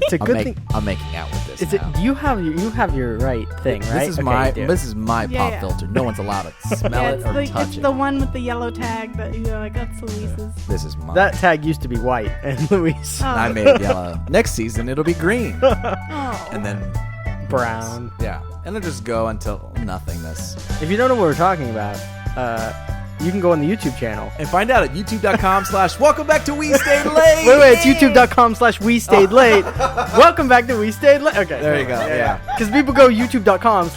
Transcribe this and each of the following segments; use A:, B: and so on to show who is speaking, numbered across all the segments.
A: It's a good thing.
B: I'm making out with this.
A: Is it? You have your right thing, right?
B: This is my pop filter. No one's allowed to smell it or touch
C: it's
B: it.
C: the one with the yellow tag that you're like, that's Luis's.
B: This is mine.
A: That tag used to be white, and Luis.
C: Oh.
B: I made it yellow. Next season it'll be green,
C: Oh.
B: and then
A: Brown.
B: Yeah, and it'll just go until nothingness.
A: If you don't know what we're talking about, you can go on the YouTube channel
B: And find out at youtube.com/welcome back to We Stayed Late.
A: Wait, it's youtube.com/we stayed late. Welcome back to We Stayed Late. Okay.
B: There you go, yeah.
A: Because people go youtube.com/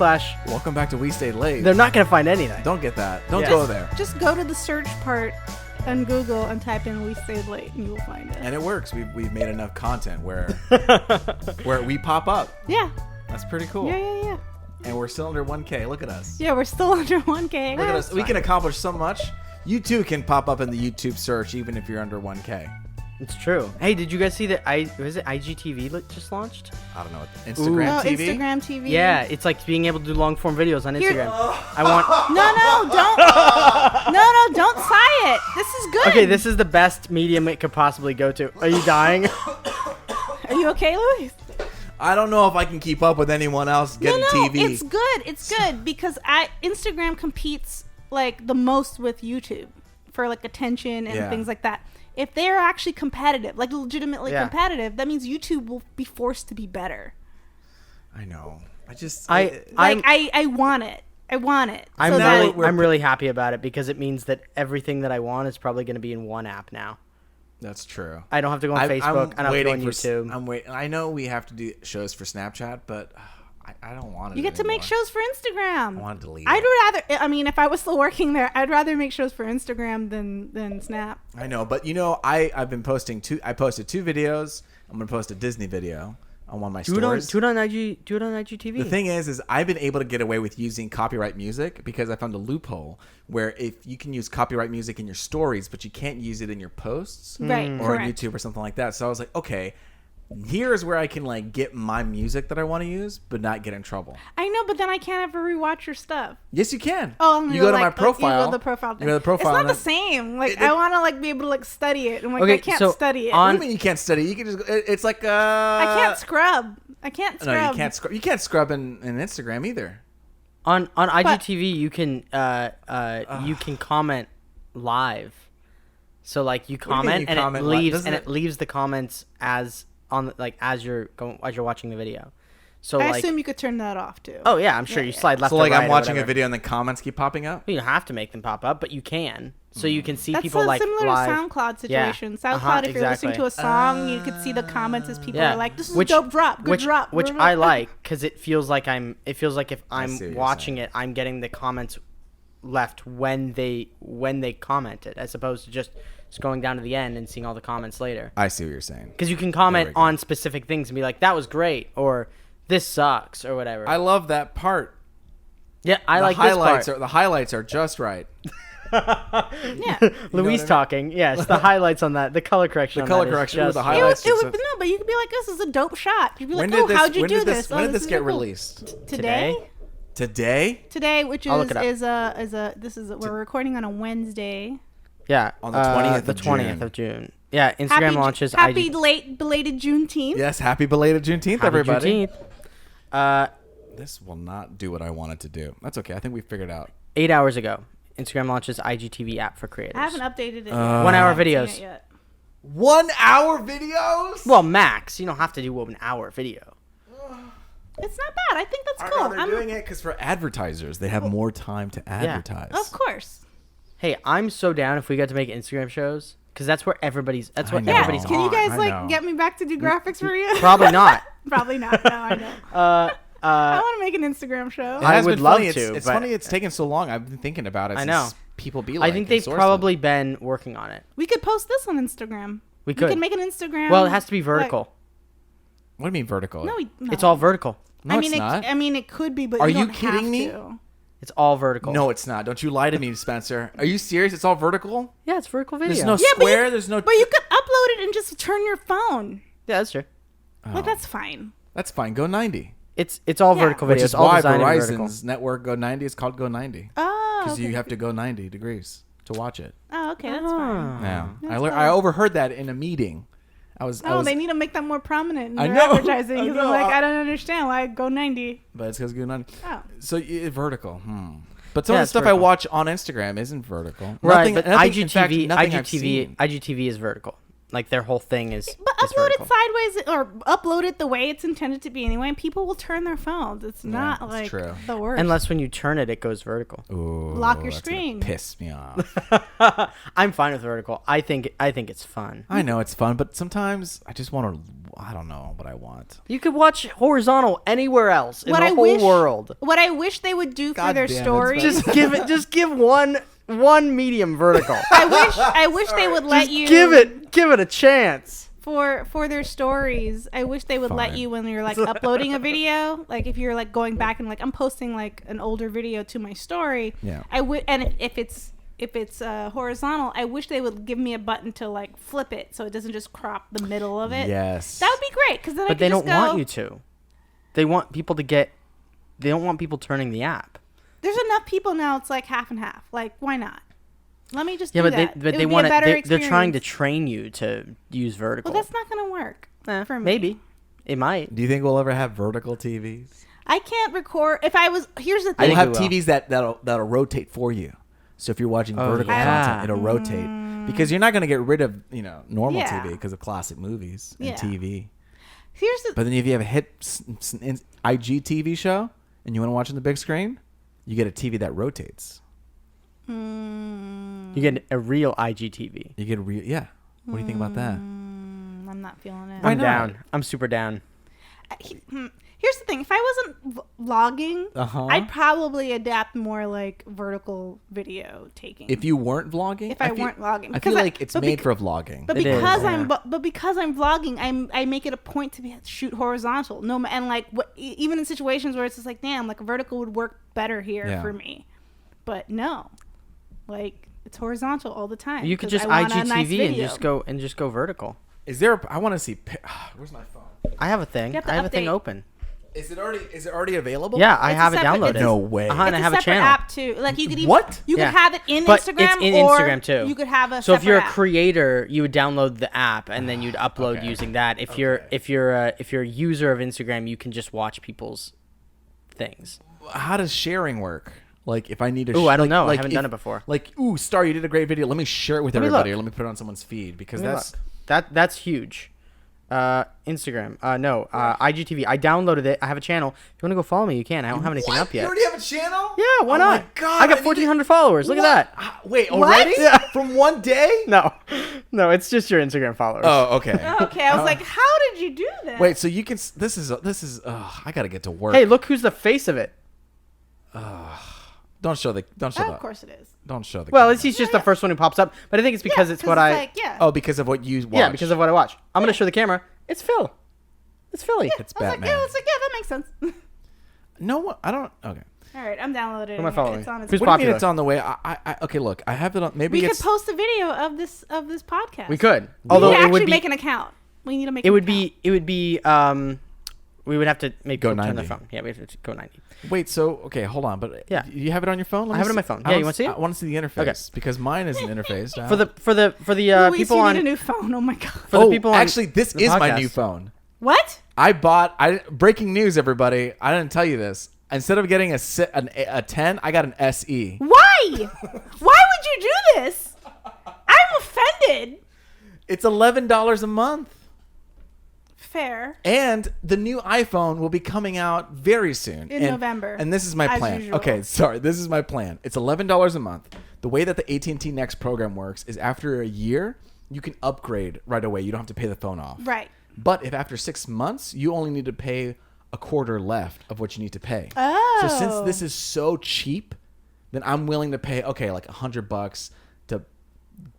B: Welcome back to We Stayed Late.
A: they're not going to find anything.
B: Don't get that. Don't
A: Yeah.
B: go there.
C: Just go to the search part on Google and type in "We Stayed Late" and you will find it.
B: And it works. We've made enough content where we pop up.
C: Yeah.
B: That's pretty cool.
C: Yeah.
B: And we're still under 1K. Look at us.
C: Yeah, we're still under 1K.
B: Look at us. We can accomplish so much. You too can pop up in the YouTube search even if you're under 1K.
A: It's true. Hey, did you guys see that was it IGTV just launced?
B: I don't know. Instagram
C: Oh,
B: TV?
C: Instagram TV.
A: Yeah, it's like being able to do long form videos on Instagram. I want
C: Don't sigh it. This is good.
A: Okay, this is the best medium it could possibly go to. Are you dying?
C: Are you okay, Luis?
B: I don't know if I can keep up with anyone else getting TV.
C: It's good. It's good because Instagram competes like the most with YouTube for like attention and things like that. If they're actually competitive, like legitimately competitive, that means YouTube will be forced to be better.
B: I know.
A: I
C: want it. I want it.
A: I'm really happy about it because it means that everything that I want is probably going to be in one app now.
B: That's true.
A: I don't have to go on Facebook. I don't have to go on YouTube.
B: I'm waiting. I know we have to do shows for Snapchat, but I don't want it.
C: You get to make shows for Instagram.
B: I want to delete.
C: I'd rather. I mean, if I was still working there, I'd rather make shows for Instagram than Snap.
B: I know, but I've been posting I posted 2 videos. I'm gonna post a Disney video on one of my stories.
A: Do it on IGTV.
B: The thing is I've been able to get away with using copyright music because I found a loophole where if you can use copyright music in your stories, but you can't use it in your posts,
C: right?
B: Or
C: correct.
B: on YouTube or something like that. So I was like, okay, here's where I can like get my music that I want to use, but not get in trouble.
C: I know, but then I can't ever rewatch your stuff.
B: Yes, you can.
C: Oh,
B: you go to my profile.
C: You go to the profile thing.
B: You go to the profile.
C: It's not the same. Like I want to like be able to like study it. I'm like
A: Okay,
C: I can't
A: so
C: study it.
B: What do you mean you can't study? You can just. It's like
C: I can't scrub. I can't scrub.
B: No, you can't scrub. You can't scrub in Instagram either.
A: On IGTV, you can comment live. So like you comment and it leaves the comments as you're watching the video. So
C: I assume you could turn that off too.
A: Oh yeah, I'm sure you slide left.
B: So
A: or
B: like
A: right
B: I'm
A: or
B: watching a
A: whatever.
B: video and the comments keep popping up.
A: You don't have to make them pop up, but you can. So you can see
C: That's
A: people like
C: similar
A: live.
C: to SoundCloud situation.
A: Yeah.
C: SoundCloud, if you're
A: Exactly.
C: listening to a song, you could see the comments as people are like, "This is a dope drop, good drop."
A: Which I like because it feels like if
B: I see what
A: I'm
B: you're
A: watching
B: saying.
A: it, I'm getting the comments left when they commented, as opposed to just going down to the end and seeing all the comments later.
B: I see what you're saying.
A: Because you can comment on specific things and be like, "That was great," or "This sucks," or whatever.
B: I love that part.
A: Yeah, I like
B: highlights
A: this part. The
B: highlights are just right.
C: Yeah.
A: Luis talking. Yes, the highlights on that. The color correction.
B: The color correction with the highlights.
C: It would, no, but you could be like, "This is a dope shot." You'd be like, "Oh, how'd you do this?"
B: When did this get released?
C: Today.
B: Today,
C: which
A: I'll look it up.
C: We're recording on a Wednesday.
A: Yeah,
B: on the 20th.
A: The 20th of June. Yeah, Instagram launches.
C: Happy late belated Juneteenth.
B: Yes, happy belated Juneteenth,
A: Happy
B: everybody.
A: Juneteenth.
B: This will not do what I want it to do. That's okay. I think we figured it out.
A: 8 hours ago, Instagram launches IGTV app for creators.
C: I haven't updated it yet.
A: 1 hour videos.
B: 1 hour videos?
A: Well, max. You don't have to do 1 hour video.
C: It's not bad. I think that's cool.
B: They're doing it because for advertisers, they have more time to advertise.
C: Of course.
A: Hey, I'm so down if we got to make Instagram shows because that's where everybody's. That's what
B: know.
A: everybody's
C: Can
A: on.
C: you guys get me back to do graphics for you?
A: Probably not.
C: Probably not. No, I know. I want to make an Instagram show.
B: It has
A: I would
B: been
A: love
B: funny.
A: to.
B: It's
A: but
B: funny it's taken so long. I've been thinking about it.
A: I know.
B: Since people be like.
A: I think they've probably been working on it.
C: We could post this on Instagram.
A: We could
C: make an Instagram.
A: Well, it has to be vertical.
B: What do you mean vertical?
C: No,
A: It's all vertical.
B: No, it's not.
C: I mean, it could be, but
B: Are
C: you
B: you
C: don't
B: kidding
C: have
B: me?
C: to.
A: It's all vertical.
B: No, it's not. Don't you lie to me, Spencer. Are you serious? It's all vertical?
A: Yeah, it's vertical video.
B: There's no
C: Yeah,
B: square. There's no.
C: But you could upload it and just turn your phone.
A: Yeah, that's true.
C: Like that's fine.
B: That's fine. Go 90.
A: It's all
C: Yeah.
A: vertical video.
B: Which
A: It's
B: is
A: all
B: why
A: designed in vertical.
B: Verizon's network Go 90 is called Go 90.
C: Oh.
B: Because you have to go 90 degrees to watch it.
C: Oh, okay, that's fine.
B: Yeah.
C: That's
B: I overheard that in a meeting
C: They need to make that more prominent in their advertising. Because I'm like, I don't understand why I go 90.
B: But it's because go 90.
C: Oh.
B: So vertical. But some of the stuff vertical. I watch on Instagram isn't vertical.
A: Right, but IGTV is vertical. Like their whole thing is.
C: But upload it sideways or upload it the way it's intended to be anyway. And people will turn their phones. It's not like
B: true.
C: The worst.
A: Unless when you turn it, it goes vertical.
B: Ooh,
C: lock your screen.
B: Piss me off.
A: I'm fine with vertical. I think it's fun.
B: I know it's fun, but sometimes I just want to. I don't know what I want.
A: You could watch horizontal anywhere else in the whole world.
C: What I wish they would do for their stories.
A: Just give one medium vertical.
C: I wish they would let you
A: give it a chance.
C: For their stories, I wish they would let you when you're like uploading a video, like if you're like going back and like I'm posting like an older video to my story.
B: Yeah.
C: I would, and if it's horizontal, I wish they would give me a button to like flip it so it doesn't just crop the middle of it.
B: Yes.
C: That would be great because then.
A: But they don't want you to. They want people to get. They don't want people turning the app.
C: There's enough people now. It's like half and half. Like why not? Let me just do
A: but
C: that.
A: They want to. They're trying to train you to use vertical.
C: Well, that's not going to work for me.
A: Maybe it might.
B: Do you think we'll ever have vertical TVs?
C: I can't record. Here's the thing.
B: We'll have TVs that'll rotate for you. So if you're watching vertical content, it'll rotate because you're not going to get rid of normal TV because of classic movies and TV. But then if you have a hit IGTV show and you want to watch on the big screen, you get a TV that rotates.
A: You get a real IGTV.
B: You get a real, yeah. What do you think about that?
C: I'm not feeling it.
A: I'm down. I'm super down.
C: Here's the thing. If I wasn't vlogging, I'd probably adapt more like vertical video taking.
B: If you weren't vlogging?
C: I weren't vlogging.
B: I feel like it's made for vlogging.
C: But because I'm vlogging, I make it a point to shoot horizontal. No, and like even in situations where it's just like, damn, like a vertical would work better here for me. But no. Like it's horizontal all the time.
A: You could just IGTV and just go vertical.
B: Is there? I want to see. Where's my phone?
A: I have a thing. I have a thing open.
B: Is it already available?
A: Yeah, I have it downloaded.
B: No way.
A: And I have a channel.
C: App too. Like you could even
B: You
C: could have it in
A: but
C: Instagram.
A: It's in Instagram too.
C: You could have a.
A: So if you're a creator, you would download the app and then you'd upload using that. If you're a user of Instagram, you can just watch people's things.
B: How does sharing work? Like if I need to.
A: I don't know. I haven't done it before.
B: Like, Star, you did a great video. Let me share it with everybody. Or let me put it on someone's feed because
A: that's huge. Instagram. IGTV. I downloaded it. I have a channel. If you want to go follow me, you can. I don't have anything up yet.
B: You already have a channel?
A: Yeah, why not?
B: Oh my God,
A: I got 1,400 followers. Look at that.
B: Wait, already?
A: Yeah.
B: From one day?
A: No, it's just your Instagram followers.
B: Oh, okay.
C: Okay, I was like, how did you do that?
B: Wait, so you can. This is. I gotta get to work.
A: Hey, look who's the face of it.
B: Don't show the.
C: Of course it is.
B: Don't show the.
A: Well, he's just the first one who pops up, but I think it's because it's what I.
B: Oh, because of what you watch.
A: Yeah, because of what I watch. I'm gonna show the camera. It's Phil. It's Philly.
C: Yeah,
B: it's Batman.
C: Yeah, that makes sense.
B: No, I don't. Okay.
C: All right, I'm downloading.
A: Who am I following?
C: It's on its
A: Who's
B: what
A: popular?
B: do you mean it's on the way? Okay, look, I have it on. Maybe
C: we could post a video of this podcast.
A: We could.
C: Although it would make an account. We need to make.
A: It would be. We would have to maybe
B: go 90.
A: Turn the phone. Yeah, we have to go 90.
B: Wait, so okay, hold on, but
A: yeah,
B: you have it on your phone?
A: I have it on my phone. Yeah, you want to see it?
B: I want to see the interface because mine isn't interfaced.
A: For the people on.
C: You need a new phone. Oh my god.
A: For the people
B: actually, this is my new phone.
C: What?
B: Breaking news, everybody! I didn't tell you this. Instead of getting a 10, I got an SE.
C: Why? Why would you do this? I'm offended.
B: It's $11 a month.
C: Fair.
B: And the new iPhone will be coming out very soon.
C: In November.
B: And this is my plan.
C: Usual.
B: Okay, sorry. This is my plan. It's $11 a month. The way that the AT&T Next program works is after a year, you can upgrade right away. You don't have to pay the phone off.
C: Right.
B: But if after 6 months, you only need to pay a quarter left of what you need to pay.
C: Oh.
B: So since this is so cheap, then I'm willing to pay, like $100 to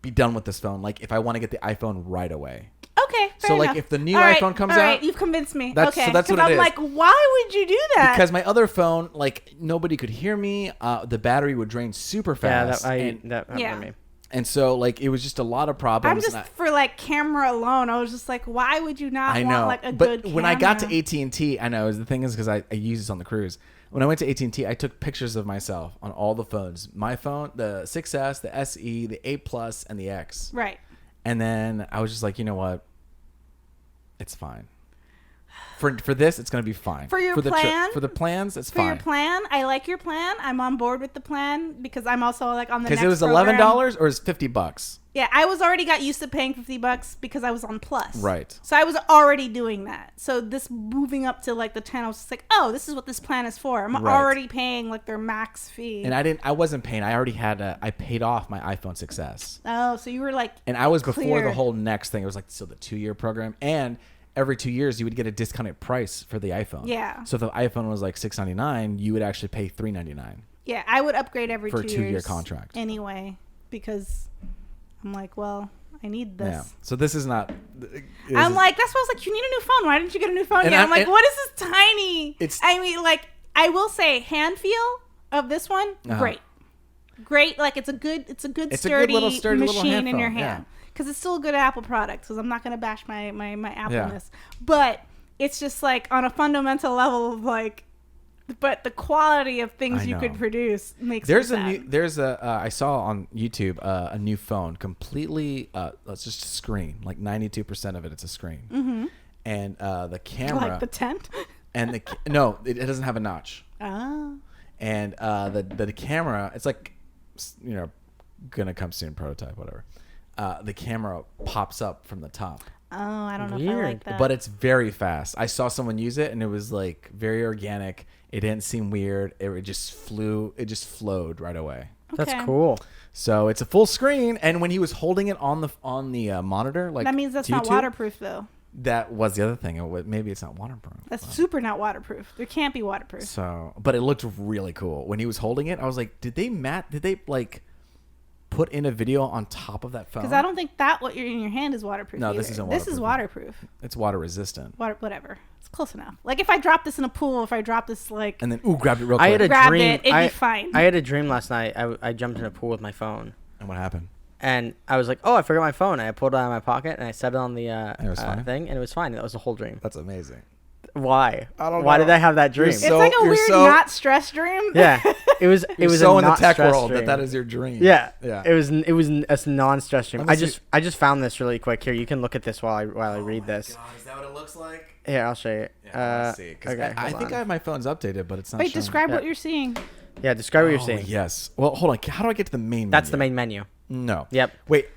B: be done with this phone. Like if I want to get the iPhone right away.
C: Okay, fair
B: so
C: enough.
B: Like if the new iPhone comes out,
C: all right, you've convinced me. Okay,
B: so that's what it is.
C: I'm like, why would you do that?
B: Because my other phone, like nobody could hear me. The battery would drain super fast.
A: That happened to me.
B: And so like it was just a lot of problems.
C: I'm just for like camera alone. I was just like, why would you not want like a good camera?
B: But when I got to AT&T, I know the thing is because I use this on the cruise. When I went to AT&T, I took pictures of myself on all the phones. My phone, the 6S, the SE, the 8 Plus, and the X.
C: Right.
B: And then I was just like, you know what? It's fine. For this, it's going to be fine.
C: For your plan?
B: For the plans, it's fine.
C: For your plan, I like your plan. I'm on board with the plan because I'm also like on the next
B: Because it was $11 or is $50?
C: Yeah, I was already got used to paying $50 because I was on Plus.
B: Right.
C: So I was already doing that. So this moving up to like the 10, I was just like, oh, this is what this plan is for. I'm already paying like their max fee.
B: And I wasn't paying. I already had I paid off my iPhone 6S.
C: Oh, so you were like
B: And I was before the whole next thing. It was like still the 2-year program. And every 2 years you would get a discounted price for the iPhone.
C: Yeah.
B: So if the iPhone was like $699, you would actually pay $399.
C: Yeah, I would upgrade every 2 years.
B: For a 2-year contract.
C: Anyway, because I'm like, well, I need this.
B: Yeah. So this is not.
C: I'm like, that's why I was like, you need a new phone. Why didn't you get a new phone yet? I'm like, what is this tiny? I mean, like, I will say, hand feel of this one, great. Like it's a good sturdy machine in your hand. Because it's still a good Apple product. Because I'm not gonna bash my Appleness, but it's just like on a fundamental level of like. But the quality of things you could produce makes me sad.
B: I saw on YouTube a new phone completely it's just a screen, like 92% of it's a screen.
C: Mm-hmm.
B: And the camera,
C: like the tent,
B: and no, it doesn't have a notch.
C: Oh.
B: And the camera, it's like, you know, gonna come soon, prototype, whatever. The camera pops up from the top.
C: Oh, I don't know if I like that.
B: But it's very fast. I saw someone use it, and it was like very organic. It didn't seem weird. It just flew. It just flowed right away.
A: Okay. That's cool.
B: So it's a full screen, and when he was holding it on the monitor, like
C: that means that's not waterproof, though.
B: That was the other thing. Maybe it's not waterproof.
C: That's super not waterproof. There can't be waterproof.
B: So, but it looked really cool when he was holding it. I was like, did they like put in a video on top of that phone?
C: Because I don't think that what you're in your hand is waterproof.
B: No,
C: either.
B: This isn't waterproof.
C: This is waterproof.
B: It's water resistant.
C: Whatever. It's close enough. Like if I drop this in a pool, if I drop this like
B: and then grabbed it real quick.
C: It'd be fine.
A: I had a dream last night. I jumped in a pool with my phone.
B: And what happened?
A: And I was like, oh, I forgot my phone. And I pulled it out of my pocket and I set it on the thing, and it was fine. That was the whole dream.
B: That's amazing.
A: Why?
B: I don't know.
A: Why did I have that dream?
C: It's like a weird not stress dream.
A: Yeah, it was. It was
B: so
A: a
B: in the tech
A: world
B: dream. that is your dream.
A: Yeah. It was a non-stress dream. I just found this really quick. Here, you can look at this while I read this.
B: God, is that what it looks like?
A: Yeah, I'll show you.
B: Yeah, let's see. Okay, I think I have my phone's updated, but it's not.
C: Wait, describe what you're seeing.
A: Yeah, describe what you're seeing.
B: Yes. Well, hold on. How do I get to the main?
A: That's the main menu.
B: No.
A: Yep.
B: Wait.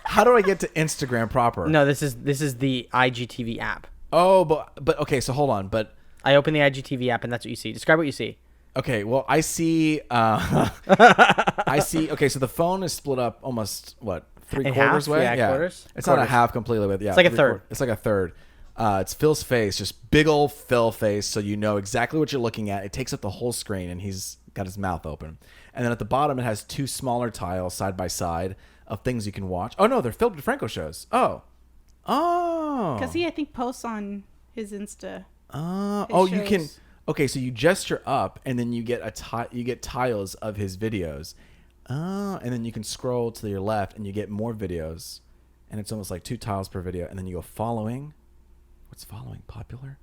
B: How do I get to Instagram proper?
A: No, this is the IGTV app.
B: Oh, but okay. So hold on. But
A: I open the IGTV app, and that's what you see. Describe what you see.
B: Okay. Well, I see. I see. Okay. So the phone is split up almost 3/4 way.
A: Yeah, quarters.
B: It's not a half completely, but yeah,
A: it's like a third.
B: It's like a third. It's Phil's face, just big old Phil face, so you know exactly what you're looking at. It takes up the whole screen, and he's got his mouth open. And then at the bottom, it has 2 smaller tiles side by side of things you can watch. Oh no, they're Phil DeFranco shows. Oh.
C: Because he, I think, posts on his Insta.
B: You can. Okay, so you gesture up, and then you get you get tiles of his videos. And then you can scroll to your left, and you get more videos, and it's almost like 2 tiles per video. And then you go following. What's following? Popular?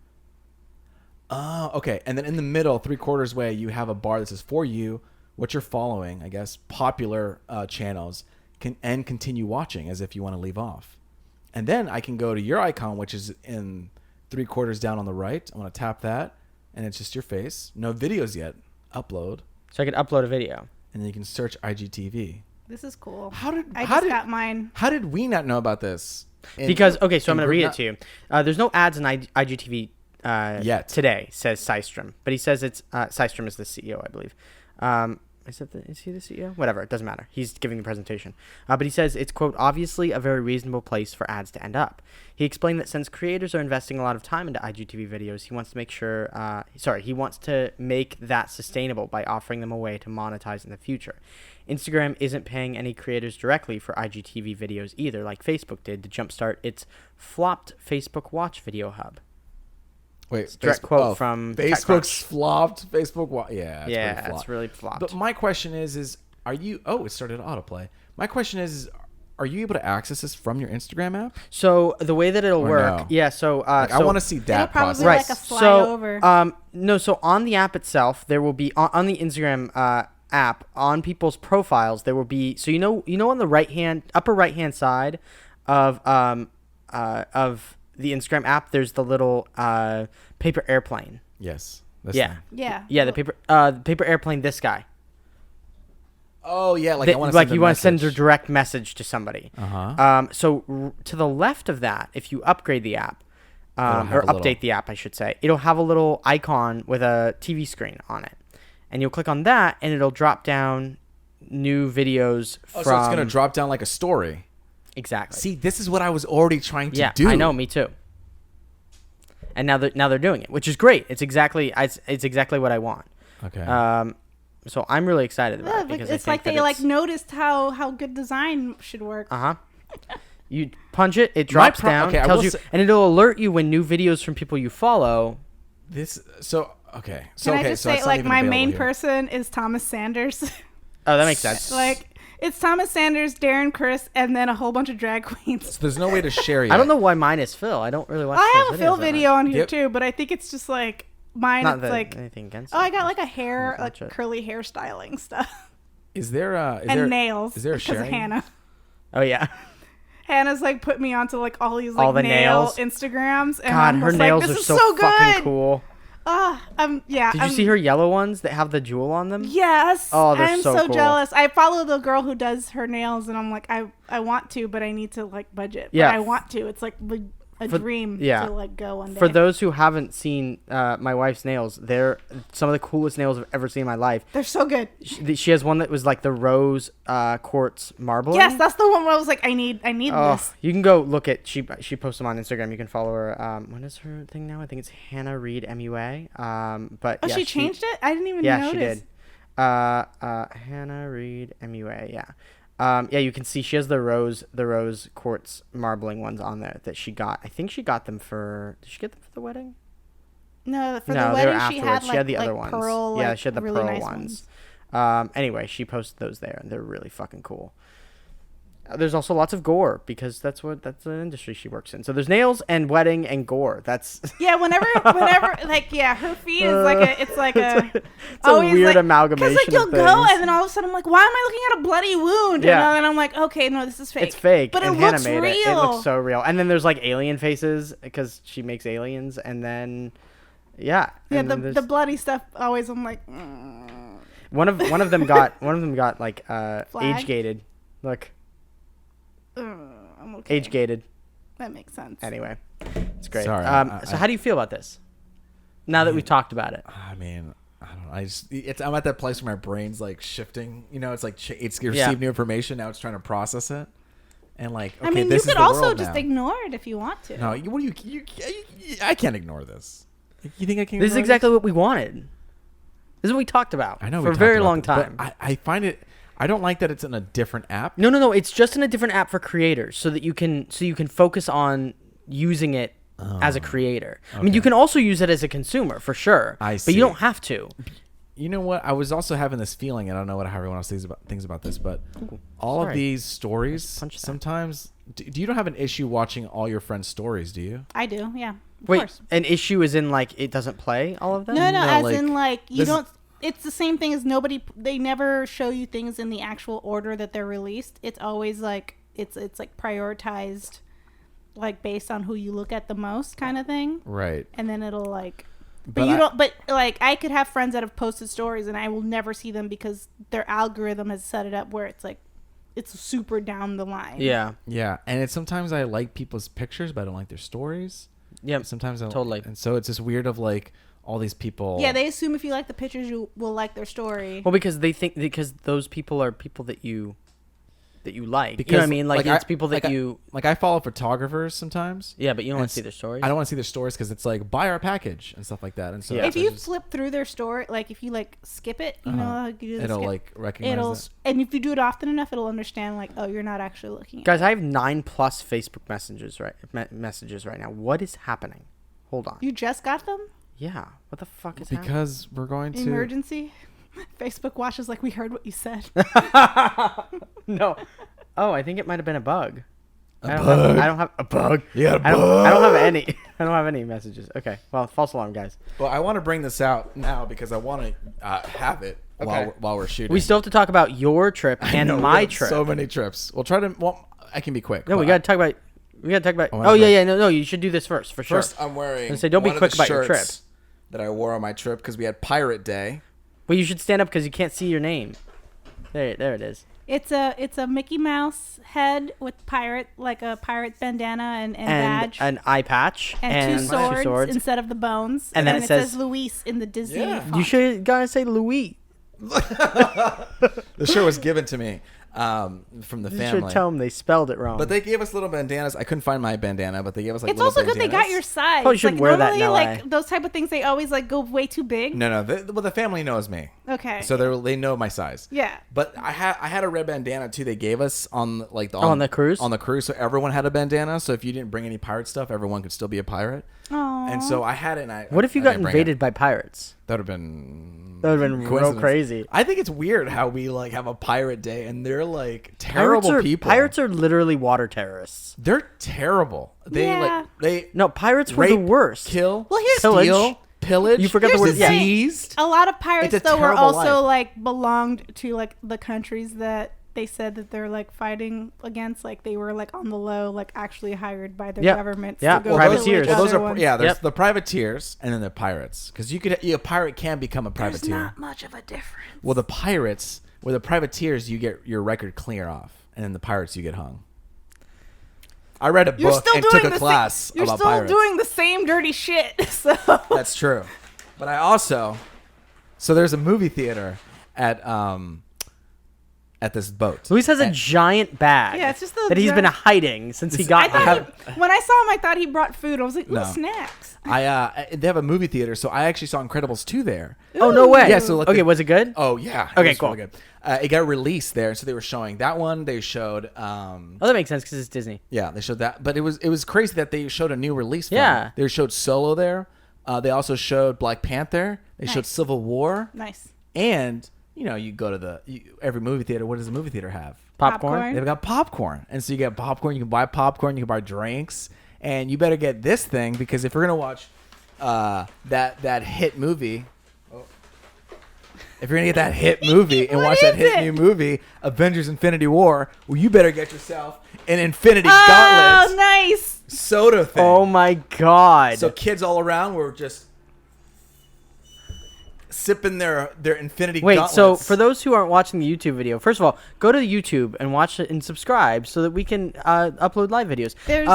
B: Oh, okay. And then in the middle, 3/4 way, you have a bar that says for you, what you're following, I guess, popular channels, and continue watching as if you want to leave off. And then I can go to your icon, which is in 3/4 down on the right. I'm going to tap that, and it's just your face. No videos yet. Upload.
A: So I can upload a video.
B: And then you can search IGTV.
C: This is cool.
B: I
C: got mine.
B: How did we not know about this?
A: Because, okay, so I'm going to read it to you. There's no ads in IGTV
B: yet.
A: Today, says Systrom. But he says it's, Systrom is the CEO, I believe. Is he the CEO? Whatever, it doesn't matter. He's giving the presentation. But he says it's, quote, obviously a very reasonable place for ads to end up. He explained that since creators are investing a lot of time into IGTV videos, he wants to make sure, he wants to make that sustainable by offering them a way to monetize in the future. Instagram isn't paying any creators directly for IGTV videos either, like Facebook did to jumpstart its flopped Facebook Watch video hub.
B: Wait,
A: direct quote from
B: Facebook's flopped. Facebook
A: yeah, it's really flopped.
B: But my question is are you? Oh, it started autoplay. My question is, are you able to access this from your Instagram app?
A: So the way that it'll work,
B: no?
A: Yeah. So
B: I want to see that process.
C: Probably like a slide over.
A: No. So on the app itself, there will be on the Instagram app on people's profiles. There will be on the upper right hand side of the Instagram app, there's the little paper airplane.
B: Yes.
A: Yeah. The paper airplane. This guy.
B: Oh yeah,
A: like I want to like you want to send a direct message to somebody. So to the left of that, if you upgrade the app, or update the app, I should say, it'll have a little icon with a TV screen on it, and you'll click on that, and it'll drop down new videos.
B: So it's gonna drop down like a story.
A: Exactly.
B: See, this is what I was already trying to do.
A: I know, me too. And now they're doing it, which is great. It's exactly what I want.
B: Okay.
A: So I'm really excited about it because
C: it's like they noticed how good design should work.
A: You punch it, it drops down, tells you, and it'll alert you when new videos from people you follow.
C: Can I just say, like, my main person is Thomas Sanders?
A: Oh, that makes sense.
C: Like, it's Thomas Sanders, Darren Criss, and then a whole bunch of drag queens.
B: So there's no way to share yet.
A: I don't know why mine is Phil. I don't really watch.
C: I have a Phil video on here too, but I think it's just like. Mine,
A: not
C: it's like
A: anything against
C: I got like a hair, like curly hairstyling stuff.
B: Is there
C: nails?
B: Is there a sharing?
C: Because of Hannah.
A: Oh yeah.
C: Hannah's like put me onto like all these like nail Instagrams, and
A: God, her nails are so fucking cool.
C: Did
A: you see her yellow ones that have the jewel on them?
C: Yes.
A: Oh, they're
C: I'm so cool. Jealous. I follow the girl who does her nails, and I'm like, I want to, but I need to like budget.
A: Yeah.
C: But I want to. It's like a dream to like go one day.
A: For those who haven't seen my wife's nails, they're some of the coolest nails I've ever seen in my life.
C: They're so good.
A: She has one that was like the rose quartz marbling.
C: Yes, that's the one where I was like, I need this.
A: You can go look at she posts them on Instagram. You can follow her. What is her thing now? I think it's Hannah Reed MUA. But
C: she changed it? I didn't even notice.
A: Yeah, she did. Hannah Reed MUA. Yeah. You can see she has the rose quartz marbling ones on there that she got. I think she got them did she get them for the wedding?
C: No, the wedding she had
A: she had the other ones.
C: Pearl,
A: yeah, she had the
C: really
A: pearl
C: nice
A: ones. Anyway, she posted those there, and they're really fucking cool. There's also lots of gore because that's the industry she works in. So there's nails and wedding and gore. That's
C: whenever like her feed is it's
A: a weird amalgamation.
C: Because you'll go and then all of a sudden I'm like, why am I looking at a bloody wound? Yeah. And I'm like, okay, no, this is fake.
A: It's fake,
C: but
A: and
C: it looks
A: Hannah made
C: real.
A: It looks so real. And then there's like alien faces because she makes aliens, and then
C: the bloody stuff always. I'm like,
A: one of them got like age gated. Look.
C: I'm okay.
A: Age gated.
C: That makes sense.
A: Anyway, it's great.
B: Sorry.
A: So how do you feel about this? Now that we've talked about it.
B: I mean, I don't know. I'm at that place where my brain's like shifting. You know, it's like it's received new information. Now it's trying to process it. And like, okay,
C: I mean,
B: this
C: you
B: is
C: could
B: the
C: also
B: world
C: just
B: now.
C: ignore it if you want to.
B: No, I can't ignore this. You think I can?
A: This is exactly what we wanted. This is what we talked about.
B: I know
A: for a very long time.
B: But I find it. I don't like that it's in a different app.
A: No. It's just in a different app for creators, so that you can focus on using it as a creator. Okay. I mean, you can also use it as a consumer for sure.
B: I see.
A: But you don't have to.
B: You know what? I was also having this feeling, and I don't know how everyone else thinks about this, but all of these stories sometimes. Do you don't have an issue watching all your friends' stories? Do you?
C: I do. Yeah. Of
A: course. An issue is in like it doesn't play all of them.
C: No. As in like you don't. It's the same thing as they never show you things in the actual order that they're released. It's always like it's like prioritized, like based on who you look at the most kind of thing.
B: Right.
C: And then it'll like, but like I could have friends that have posted stories and I will never see them because their algorithm has set it up where it's like, it's super down the line.
A: Yeah.
B: Yeah. And sometimes I like people's pictures, but I don't like their stories.
A: Yeah.
B: Sometimes I
A: totally.
B: And so it's just weird of like, all these people.
C: Yeah, they assume if you like the pictures, you will like their story.
A: Well, because they think those people are people that you like. Because, you know what I mean? Like it's people that
B: I follow photographers sometimes.
A: Yeah, but you don't want to see their stories.
B: I don't want to see their stories because it's like buy our package and stuff like that. And so
C: if you flip through their story, like if you like skip it, you know how you do
B: it'll
C: skip?
B: Like recognize it.
C: And if you do it often enough, it'll understand like, oh, you're not actually looking at
A: Guys, I have 9+ Facebook messages right now. What is happening? Hold on.
C: You just got them?
A: Yeah. What the fuck is
B: happening? Because we're going to...
C: Emergency? Facebook watches like we heard what you said.
A: No. Oh, I think it might have been a bug.
B: I don't
A: have a bug.
B: Yeah,
A: I don't have any. I don't have any messages. Okay. Well, false alarm, guys.
B: Well, I want to bring this out now because I want to have it while we're shooting.
A: We still have to talk about your trip and my trip.
B: So many trips. We'll I can be quick.
A: No, we got to talk about We gotta talk about. No. You should do this first for sure.
B: First, I'm wearing.
A: And say, don't be quick about your trip.
B: That I wore on my trip because we had Pirate Day.
A: Well, you should stand up because you can't see your name. There it is.
C: It's a Mickey Mouse head with pirate, like a pirate bandana and badge.
A: An eye patch.
C: And two swords instead of the bones.
A: And then it says
C: Luis in the Disney font.
A: You should gotta say Louis.
B: The shirt was given to me from the family.
A: You should tell them they spelled it wrong.
B: But they gave us little bandanas. I couldn't find my bandana, but they gave us like little
C: bandanas. It's also good they got your size.
A: Probably shouldn't wear that in LA.
C: Like those type of things, they always like go way too big.
B: No. The family knows me.
C: Okay.
B: So they know my size.
C: Yeah.
B: But I had a red bandana too. They gave us on the
A: cruise.
B: On the cruise, so everyone had a bandana. So if you didn't bring any pirate stuff, everyone could still be a pirate.
C: Aww.
B: And so I had it. And
A: what if you got invaded by pirates?
B: That would have been
A: real crazy.
B: I think it's weird how we like have a pirate day and they're like terrible people.
A: Pirates are literally water terrorists.
B: They're terrible.
A: Pirates were
B: rape,
A: the worst.
B: Kill,
A: Steal,
B: pillage.
A: You forgot the word
B: seized.
C: A lot of pirates though were also like belonged to like the countries that they said that they're like fighting against, like they were like on the low, like actually hired by their governments.
A: Yeah,
C: to go
A: privateers.
B: Those are there's the privateers and then the pirates, because a pirate can become a privateer.
C: There's not much of a difference.
B: Well, the pirates, the privateers, you get your record clear off, and then the pirates you get hung. I read a book and took a class about pirates.
C: You're still doing the same dirty shit. So
B: that's true. But I also, there's a movie theater at this boat.
A: Luis has a giant bag.
C: Yeah, it's just
A: that he's been hiding since he got here.
C: When I saw him, I thought he brought food. I was like, ooh, snacks.
B: They have a movie theater, so I actually saw Incredibles 2 there.
A: Oh, no way.
B: Yeah, so
A: was it good?
B: Oh, yeah.
A: Okay, cool.
B: Really good. It got released there, so they were showing that one. They showed...
A: that makes sense because it's Disney.
B: Yeah, they showed that. But it was crazy that they showed a new release film.
A: Yeah.
B: They showed Solo there. They also showed Black Panther. They showed Civil War.
C: Nice.
B: And... you go to every movie theater. What does the movie theater have?
A: Popcorn.
B: They've got popcorn. And so you get popcorn. You can buy popcorn. You can buy drinks. And you better get this thing, because if you're going to watch that hit movie... If you're going to get that hit movie and watch that hit new movie, Avengers Infinity War, well, you better get yourself an Infinity Gauntlet.
C: Oh, nice.
B: Soda thing.
A: Oh, my God.
B: So kids all around were just... sipping their Infinity Gauntlets.
A: So for those who aren't watching the YouTube video, first of all, go to YouTube and watch it and subscribe so that we can upload live videos.
C: They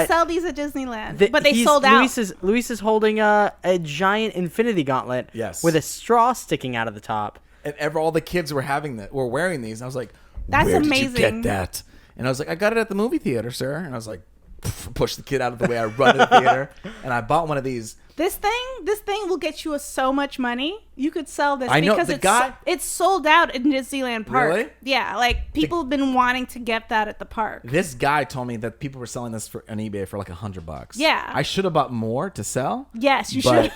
C: sell these at Disneyland, but they sold out.
A: Luis is holding a giant Infinity Gauntlet with a straw sticking out of the top.
B: And all the kids were wearing these. And I was like,
C: that's
B: where
C: amazing.
B: Did you get that? And I was like, I got it at the movie theater, sir. And I was like, push the kid out of the way. I run to the theater and I bought one of these.
C: This thing will get you so much money. You could sell this
B: because
C: it's sold out in Disneyland Park.
B: Really?
C: Yeah, like people have been wanting to get that at the park.
B: This guy told me that people were selling this on eBay for like $100.
C: Yeah.
B: I should have bought more to sell.
C: Yes, you should.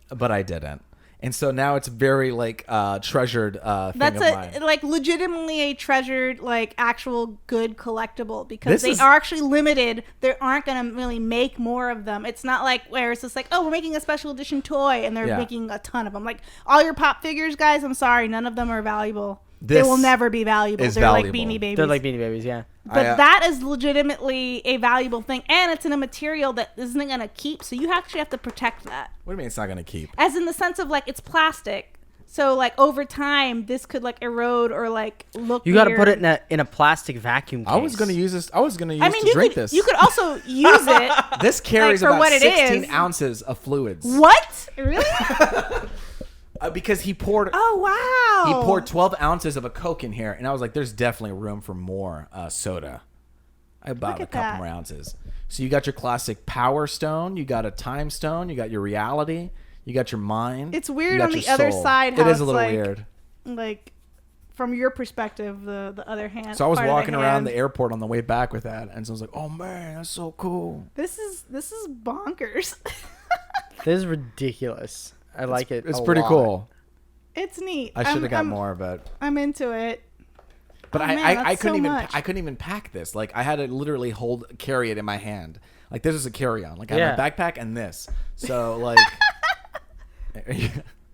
B: But I didn't. And so now it's very like treasured thing of mine.
C: Like legitimately a treasured, like actual good collectible, because they are actually limited. They aren't going to really make more of them. It's not like where it's just like, oh, we're making a special edition toy and they're making a ton of them. Like all your pop figures, guys, I'm sorry, none of them are valuable. They will never be valuable. They're
B: valuable.
C: like Beanie Babies.
A: They're like Beanie Babies, yeah.
C: But that is legitimately a valuable thing, and it's in a material that isn't going to keep, so you actually have to protect that.
B: What do you mean it's not going to keep?
C: As in the sense of, like, it's plastic. So, like, over time, this could, like, erode or, like, look
A: You got to put it in a plastic vacuum case.
B: I was going to use this. To drink this.
C: You could also use it.
B: This carries
C: like,
B: about 16 ounces of fluids.
C: What? Really?
B: Because he poured...
C: Oh, wow.
B: He poured 12 ounces of a Coke in here, and I was like, there's definitely room for more soda. I bought a couple more ounces. So you got your classic Power Stone, you got a Time Stone, you got your Reality, you got your Mind.
C: It's weird on the other side how
B: it is a little weird.
C: Like, from your perspective, the other hand.
B: So I was walking around the airport on the way back with that, and so I was like, oh, man, that's so cool.
C: This is bonkers.
A: This is ridiculous. I like it.
B: It's pretty cool.
C: It's neat.
B: I should have got more, but
C: I'm into it.
B: But I couldn't even pack this. Like I had to literally carry it in my hand. Like this is a carry-on. Like I have my backpack and this. So like,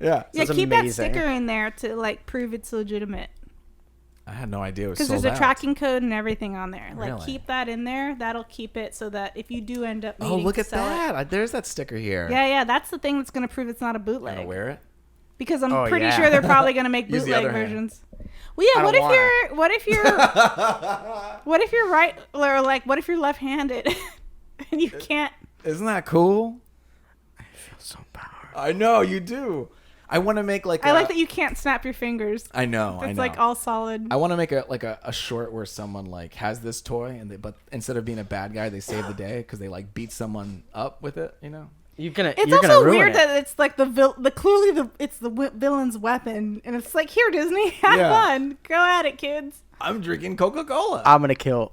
C: yeah. Keep amazing. That sticker in there to like prove it's legitimate.
B: I had no idea it was
C: because
B: sold
C: there's a
B: out.
C: tracking code and everything on there. Like
B: Really?
C: keep that in there. That'll keep it so that if you do end up
B: Oh,
C: needing
B: look
C: to
B: at
C: sell
B: that! There's that sticker here.
C: Yeah, that's the thing that's going to prove it's not a
B: I'm
C: bootleg.
B: gonna wear it.
C: Because I'm pretty sure they're probably going to make
B: Use the
C: bootleg
B: other hand.
C: versions. Well, yeah. What if you're right, or like, what if you're left-handed and you can't?
B: Isn't that cool?
A: I feel so powerful.
B: I know you do. I want to make like.
C: I like that you can't snap your fingers.
B: I know.
C: It's like all solid.
B: I want to make a short where someone like has this toy but instead of being a bad guy, they save the day because they like beat someone up with it. You know.
C: It's also weird that it's like it's the villain's weapon, and it's like, here, Disney, have fun, go at it, kids.
B: I'm drinking Coca-Cola.
A: I'm gonna kill.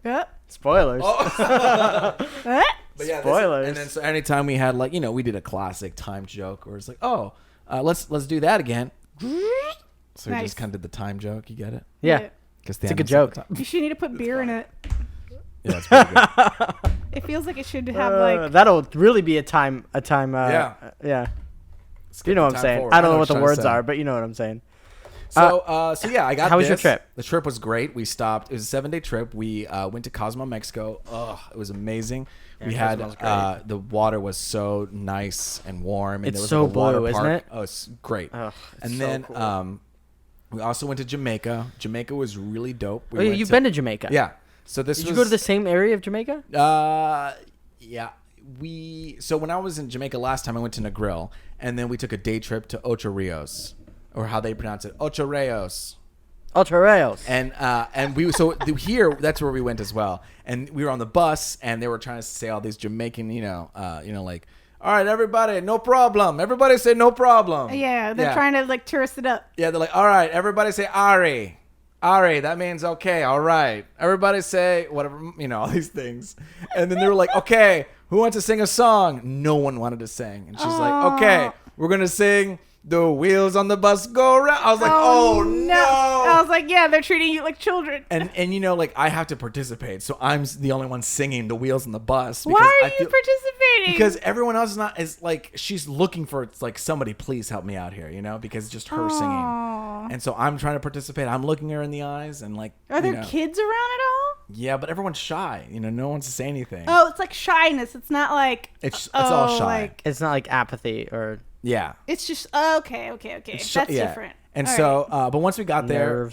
C: Yep.
A: Spoilers.
B: But yeah,
A: spoilers.
B: And then so anytime we had we did a classic time joke where it's like, let's do that again. So we just kind of did the time joke. You get it?
A: Yeah.
B: It's
A: a good joke.
C: You should need to put beer in it.
B: Yeah, it's pretty good.
C: It feels like it should have
A: that'll really be a time.
B: Yeah.
A: You know what I'm saying?
B: Forward.
A: I don't know what the words are, but you know what I'm saying.
B: So I got.
A: How was your trip?
B: The trip was great. We stopped. It was a 7-day trip. We went to Cozumel, Mexico. Oh, it was amazing.
A: Yeah,
B: we had the water was so nice and warm. And
A: It's
B: there was
A: so blue, isn't it?
B: Oh, it's great.
A: Oh,
B: and
A: so
B: then
A: cool.
B: we also went to Jamaica. Jamaica was really dope.
A: You've been to Jamaica?
B: Yeah. So
A: Did you go to the same area of Jamaica?
B: Yeah. So when I was in Jamaica last time, I went to Negril, and then we took a day trip to Ocho Rios, or how they pronounce it, Ocho Rios.
A: Ocho Rios.
B: And here that's where we went as well. And we were on the bus, and they were trying to say all these Jamaican, like, all right, everybody, no problem. Everybody say no problem.
C: Yeah, they're trying to like tourist it up.
B: Yeah, they're like, all right, everybody say Ari. Ari, that means okay, all right. Everybody say whatever, all these things. And then they were like, okay, who wants to sing a song? No one wanted to sing. And she's like, okay, we're going to sing The Wheels on the Bus Go Round. I was like, oh no.
C: I was like, yeah, they're treating you like children.
B: And I have to participate. So I'm the only one singing The Wheels on the Bus.
C: Why are you participating?
B: Because everyone else is like, she's looking for, it's like, somebody please help me out here, because it's just her singing. And so I'm trying to participate. I'm looking her in the eyes and like,
C: are there kids around at all?
B: Yeah, but everyone's shy. No one wants to say anything.
C: Oh, it's like shyness. It's not like
B: it's all shy.
C: Like,
A: it's not like apathy or
C: It's just okay. That's different.
B: And but once we got there,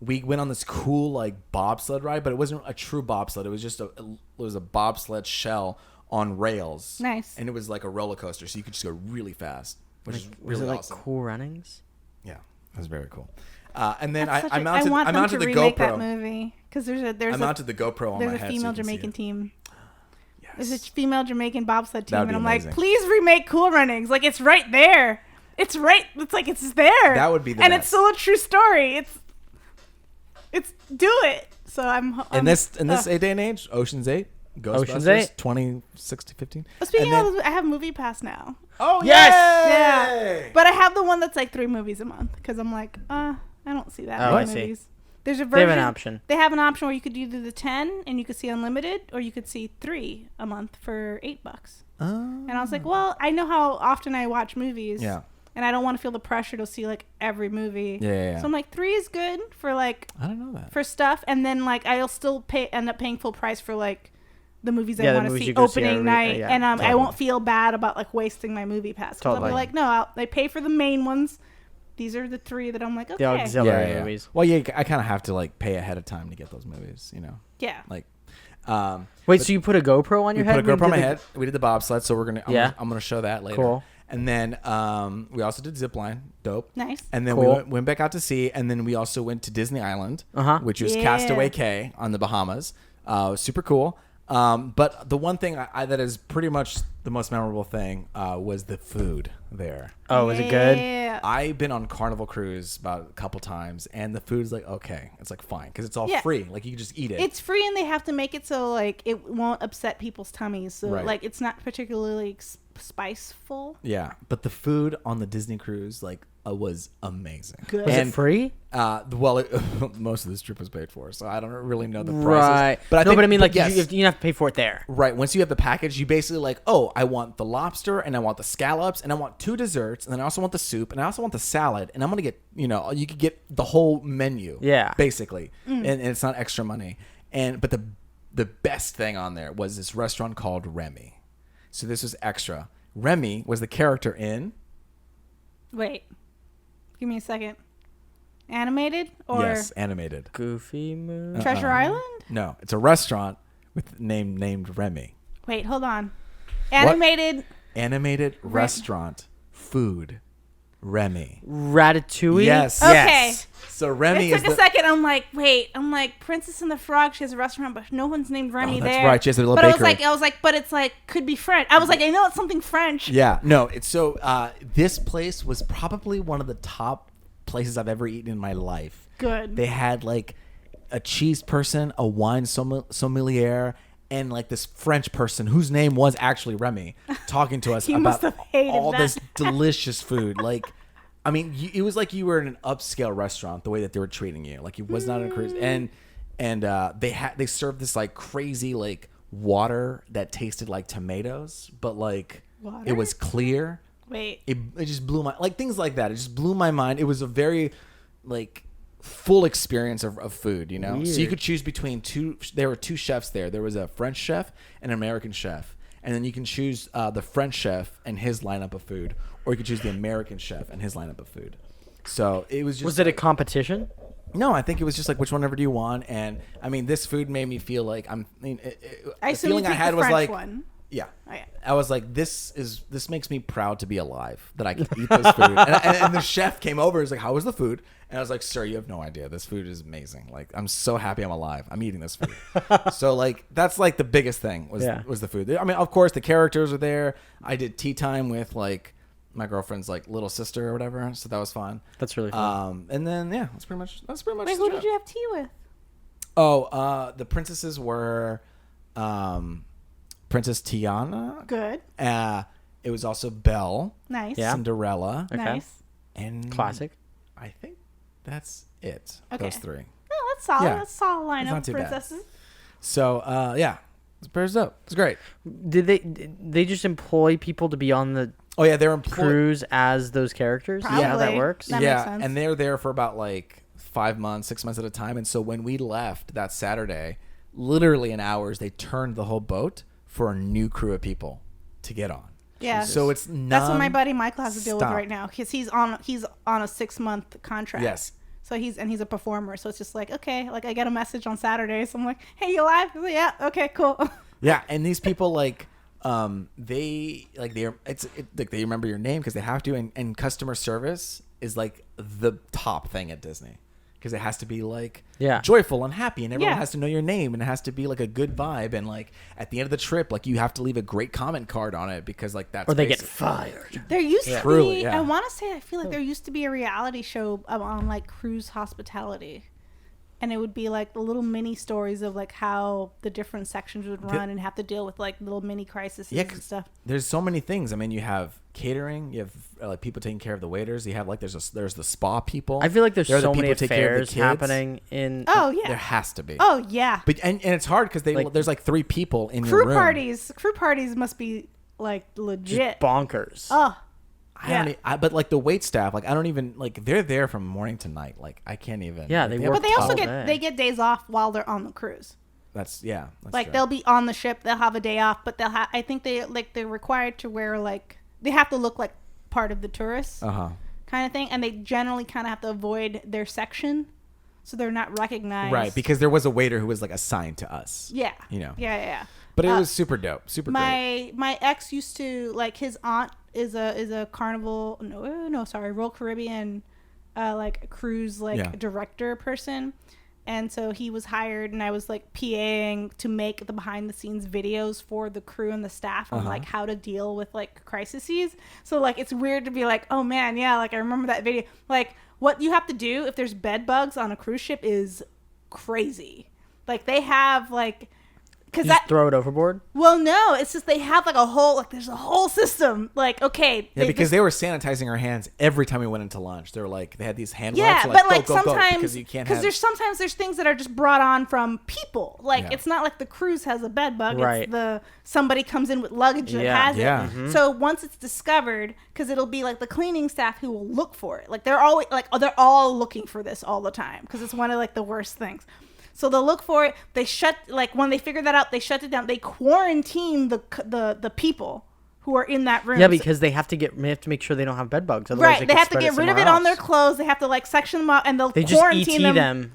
B: we went on this cool like bobsled ride, but it wasn't a true bobsled. It was just it was a bobsled shell on rails.
C: Nice.
B: And it was like a roller coaster, so you could just go really fast, which is really awesome.
A: Like cool runnings?
B: Yeah, it was very cool. And then I
C: mounted the
B: GoPro.
C: That movie because I
B: mounted the GoPro on my head.
C: There's a female Jamaican team.
B: Yes.
C: There's a female Jamaican bobsled team, and I'm
B: amazing.
C: like, please remake Cool Runnings. Like it's right there. It's right. It's like it's there.
B: That would be the
C: and
B: best.
C: It's still a true story. It's do it. So I'm
B: in this day and age, Ocean's 8.
A: Ocean's 8
B: 2015.
C: Speaking of, I have Movie Pass now.
B: Oh
A: yes,
C: yeah. But I have the one that's like 3 movies a month because I'm like, I don't see that many movies.
A: See.
C: There's a version.
A: They have an option.
C: They have an option where you could do the 10 and you could see unlimited, or you could see 3 a month for $8.
B: Oh.
C: And I was like, well, I know how often I watch movies.
B: Yeah.
C: And I don't want to feel the pressure to see like every movie.
B: Yeah.
C: So I'm like, 3 is good for like.
B: I don't know that.
C: For stuff, and then like I'll still end up paying full price for like the movies I want to see opening night, and totally. I won't feel bad about like wasting my movie pass. Because I'll be like, no, I pay for the main ones. These are the 3 that I'm like, okay.
A: The auxiliary movies.
B: Well, yeah, I kind of have to like pay ahead of time to get those movies,
C: Yeah.
B: Like,
A: wait, so you put a GoPro on your head?
B: We put a GoPro on my head. We did the bobsled, so I'm gonna show that later.
A: Cool.
B: And then we also did zipline, dope.
C: Nice.
B: And then we went back out to sea, and then we also went to Disney Island, which was Castaway Cay on the Bahamas. Super cool. But the one thing that is pretty much the most memorable thing was the food there.
A: Oh, was it good?
B: I've been on Carnival Cruise about a couple times, and the food's like, okay. It's like fine, because it's all free. Like, you can just eat it.
C: It's free, and they have to make it so, like, it won't upset people's tummies. So, like, it's not particularly spiceful.
B: Yeah, but the food on the Disney cruise, like, was amazing.
A: Good. Was it free?
B: Well, most of this trip was paid for, so I don't really know the prices.
A: Right. But I mean, like, yes. you have to pay for it there.
B: Right. Once you have the package, you basically like, I want the lobster, and I want the scallops, and I want 2 desserts, and then I also want the soup, and I also want the salad, and I'm gonna get, you could get the whole menu, basically, and it's not extra money. But the best thing on there was this restaurant called Remy. So this was extra. Remy was the character in.
C: Wait, give me a second. Animated or
B: yes, animated.
A: Goofy movie.
C: Treasure Island?
B: No, it's a restaurant with named Remy.
C: Wait, hold on. Animated.
B: What? Animated restaurant food. Remy.
A: Ratatouille.
B: Yes.
C: Okay.
B: Yes. So Remy.
C: It took a second. I'm like, Princess and the Frog. She has a restaurant, but no one's named Remy there.
B: That's right. She has a little
C: but
B: bakery.
C: I was like, but it's like could be French. I was like, I know it's something French.
B: Yeah. No. It's so. This place was probably one of the top places I've ever eaten in my life.
C: Good.
B: They had like a cheese person, a wine sommelier, and like this French person whose name was actually Remy talking to us about all this delicious food. Like, I mean, it was like you were in an upscale restaurant the way that they were treating you. Like, it was not a cruise. And they served this like crazy like water that tasted like tomatoes, but like it was clear.
C: Wait.
B: It just blew my, like, things like that. It just blew my mind. It was a very like full experience of food, Weird. So you could choose between there were two chefs there. There was a French chef and an American chef. And then you can choose the French chef and his lineup of food, or you could choose the American chef and his lineup of food. So it was just.
A: Was it a competition?
B: No, I think it was just like, which one ever do you want? And I mean, this food made me feel like the feeling I had was like,
C: one.
B: Yeah.
C: Oh, yeah.
B: I was like, this makes me proud to be alive, that I can eat this food. And the chef came over and was like, how was the food? And I was like, sir, you have no idea. This food is amazing. Like, I'm so happy I'm alive. I'm eating this food. So like, that's like the biggest thing was the food. I mean, of course the characters were there. I did tea time with like my girlfriend's like little sister or whatever. So that was fun.
A: That's really fun.
B: And then, that's pretty much.
C: Wait, who did you have tea with?
B: Oh, the princesses were, Princess Tiana.
C: Good.
B: It was also Belle.
C: Nice.
A: Yeah.
B: Cinderella.
A: Okay.
C: Nice.
B: And
A: Classic.
B: I think that's it.
C: Okay.
B: Those three.
C: Oh, that's solid.
B: Yeah.
C: That's a solid lineup
B: not
C: of
B: too bad.
C: princesses.
B: So, it's pretty dope. It's great.
A: Did they just employ people to be on the
B: Oh yeah, they're
A: cruise as those characters?
C: Probably.
A: Is that how that works?
C: That makes sense.
B: And they're there for about like 5 months, 6 months at a time. And so when we left that Saturday, literally in hours, they turned the whole boat for a new crew of people to get on.
C: Yeah.
B: So it's
C: that's what my buddy Michael has to deal with right now, because he's on a 6-month contract.
B: Yes.
C: So he's a performer. So it's just like, okay, like I get a message on Saturday. So I'm like, hey, you live? He's like, yeah. Okay, cool.
B: Yeah, and these people like they remember your name because they have to, and customer service is like the top thing at Disney. Because it has to be like joyful and happy, and everyone has to know your name, and it has to be like a good vibe, and like at the end of the trip, like you have to leave a great comment card on it, because like that's
A: or they get fired.
C: There used to
B: Truly,
C: be.
B: yeah.
C: I want to say I feel like there used to be a reality show on like cruise hospitality, and it would be like the little mini stories of like how the different sections would run and have to deal with like little mini crises and stuff.
B: There's so many things. I mean, you have catering, you have like people taking care of the waiters. You have like there's the spa people.
A: I feel like there's so many
B: take care of the
A: affairs
B: kids.
A: happening in.
C: Oh yeah,
B: there has to be.
C: Oh yeah.
B: But and it's hard because there's like 3 people in
C: crew
B: your room.
C: Crew parties must be like legit
A: just bonkers.
C: Oh.
B: But like the wait staff, like I don't even like they're there from morning to night. Like I can't even.
A: Yeah,
B: like,
A: they work.
C: But they also
A: day.
C: they get days off while they're on the cruise.
B: That's
C: like
B: true.
C: they'll be on the ship, they'll have a day off, but I think they're required to wear like they have to look like part of the tourists kind of thing, and they generally kind of have to avoid their section, so they're not recognized.
B: Right, because there was a waiter who was like assigned to us.
C: Yeah.
B: Yeah. But it was super dope, super great.
C: My ex used to like his aunt is a Carnival Royal Caribbean like cruise director person, and so he was hired, and I was like PAing to make the behind the scenes videos for the crew and the staff on like how to deal with like crises. So like it's weird to be like, oh man, yeah, like I remember that video. Like what you have to do if there's bed bugs on a cruise ship is crazy. Like they have like Because
A: just throw it overboard?
C: Well, no, it's just they have like a whole, like there's a whole system. Like, okay.
B: Yeah, because they were sanitizing our hands every time we went into lunch. They were like, they had these hand wipes.
C: Yeah, but like
B: go,
C: sometimes,
B: because you can't
C: there's sometimes there's things that are just brought on from people. Like it's not like the cruise has a bed bug.
A: Right.
C: It's somebody comes in with luggage that has it. Mm-hmm. So once it's discovered, because it'll be like the cleaning staff who will look for it. Like they're always like, they're all looking for this all the time because it's one of like the worst things. So they'll look for it. They when they figure that out, they shut it down. They quarantine the people who are in that room.
A: Yeah, because they have to make sure they don't have bed bugs. Otherwise
C: right. They have to get rid of it on their clothes. They have to like section them up, and they quarantine them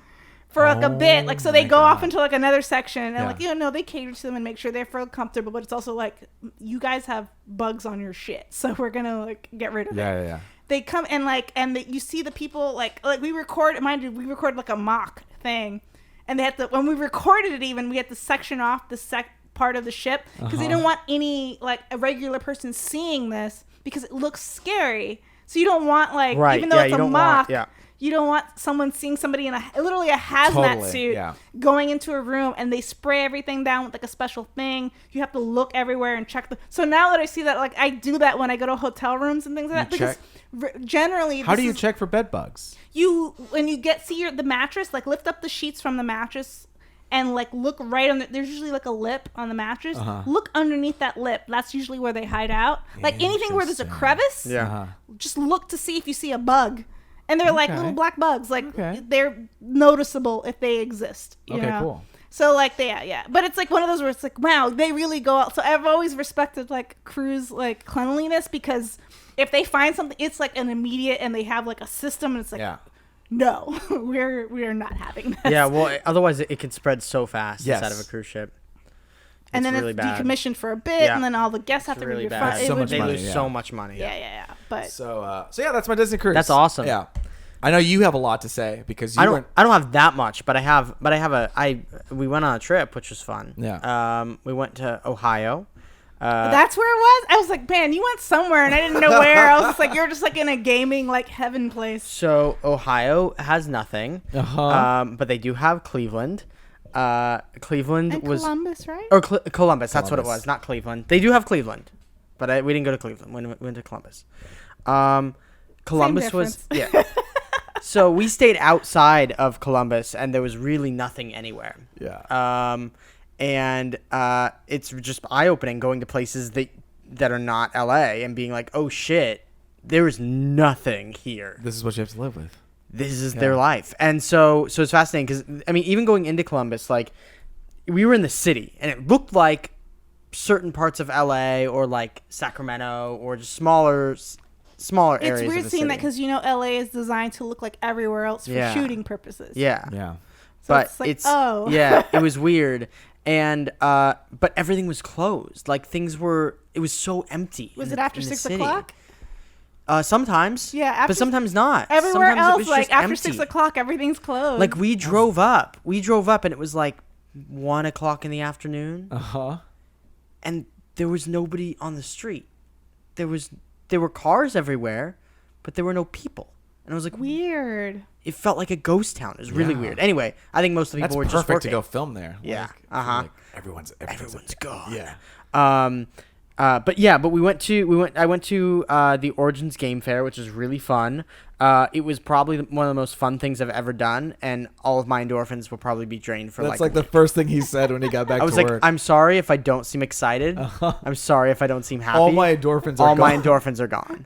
C: for like a bit. Like so, they go off into like another section, and like they cater to them and make sure they feel comfortable. But it's also like you guys have bugs on your shit, so we're gonna like get rid of it.
B: Yeah.
C: They come and you see the people like we record. Mind you, we record like a mock thing. And they had to, when we recorded it even, we had to section off the part of the ship because they don't want any, like, a regular person seeing this because it looks scary. So you don't want, like, even though it's a mock, you don't want someone seeing somebody in literally a hazmat suit going into a room and they spray everything down with, like, a special thing. You have to look everywhere and check so now that I see that, like, I do that when I go to hotel rooms and things like that. Because generally,
B: how do you check for bed bugs?
C: When you see the mattress, like lift up the sheets from the mattress and like look right on there's usually like a lip on the mattress. Look underneath that lip. That's usually where they hide out. Like anything where there's a crevice, just look to see if you see a bug. And they're like little black bugs. Like they're noticeable if they exist. You know?
B: Cool.
C: So like but it's like one of those where it's like, wow, they really go out. So I've always respected like cruise like cleanliness because if they find something, it's like an immediate, and they have like a system, and it's like, no, we are not having this.
A: Yeah, well, otherwise it can spread so fast inside of a cruise ship.
C: And then
A: really
C: it's
A: bad.
C: Decommissioned for a bit, and then all the guests have to
A: really
C: refund.
A: They lose so much money.
C: Yeah. But
B: so that's my Disney cruise.
A: That's awesome.
B: Yeah. I know you have a lot to say because
A: I don't have that much, but we went on a trip, which was fun.
B: Yeah.
A: We went to Ohio.
C: That's where it was? I was like, man, you went somewhere and I didn't know where. I was just like, you're just like in a gaming like heaven place.
A: So Ohio has nothing. But they do have Cleveland. Cleveland
C: and
A: was
C: Columbus, right?
A: Or Columbus, that's what it was, not Cleveland. They do have Cleveland, but we didn't go to Cleveland. We went to Columbus. Columbus was So we stayed outside of Columbus, and there was really nothing anywhere.
B: Yeah.
A: And it's just eye-opening going to places that are not LA and being like, oh shit, there is nothing here.
B: This is what you have to live with.
A: This is their life. And so it's fascinating because, I mean, even going into Columbus, like, we were in the city, and it looked like certain parts of LA or like Sacramento or just smaller areas.
C: It's weird seeing that because LA is designed to look like everywhere else for shooting purposes.
A: Yeah.
C: So
A: but
C: it
A: was weird. And but everything was closed. Like it was so empty.
C: Was it after 6 o'clock?
A: Sometimes.
C: Yeah,
A: but sometimes not.
C: Everywhere
A: sometimes
C: else, like after 6 o'clock, everything's closed.
A: Like we drove up and it was like 1 o'clock in the afternoon. And there was nobody on the street. There were cars everywhere, but there were no people. And I was like,
C: weird.
A: It felt like a ghost town. It was really weird. Anyway, I think most of the people were just working.
B: That's perfect to go film there.
A: Yeah.
B: Like everyone's
A: gone.
B: Yeah.
A: But I went to the Origins Game Fair, which is really fun. It was probably one of the most fun things I've ever done, and all of my endorphins will probably be drained for
B: That's like the first thing he said when he got back to work.
A: I was like, I'm sorry if I don't seem excited. I'm sorry if I don't seem happy.
B: All my endorphins
A: are gone.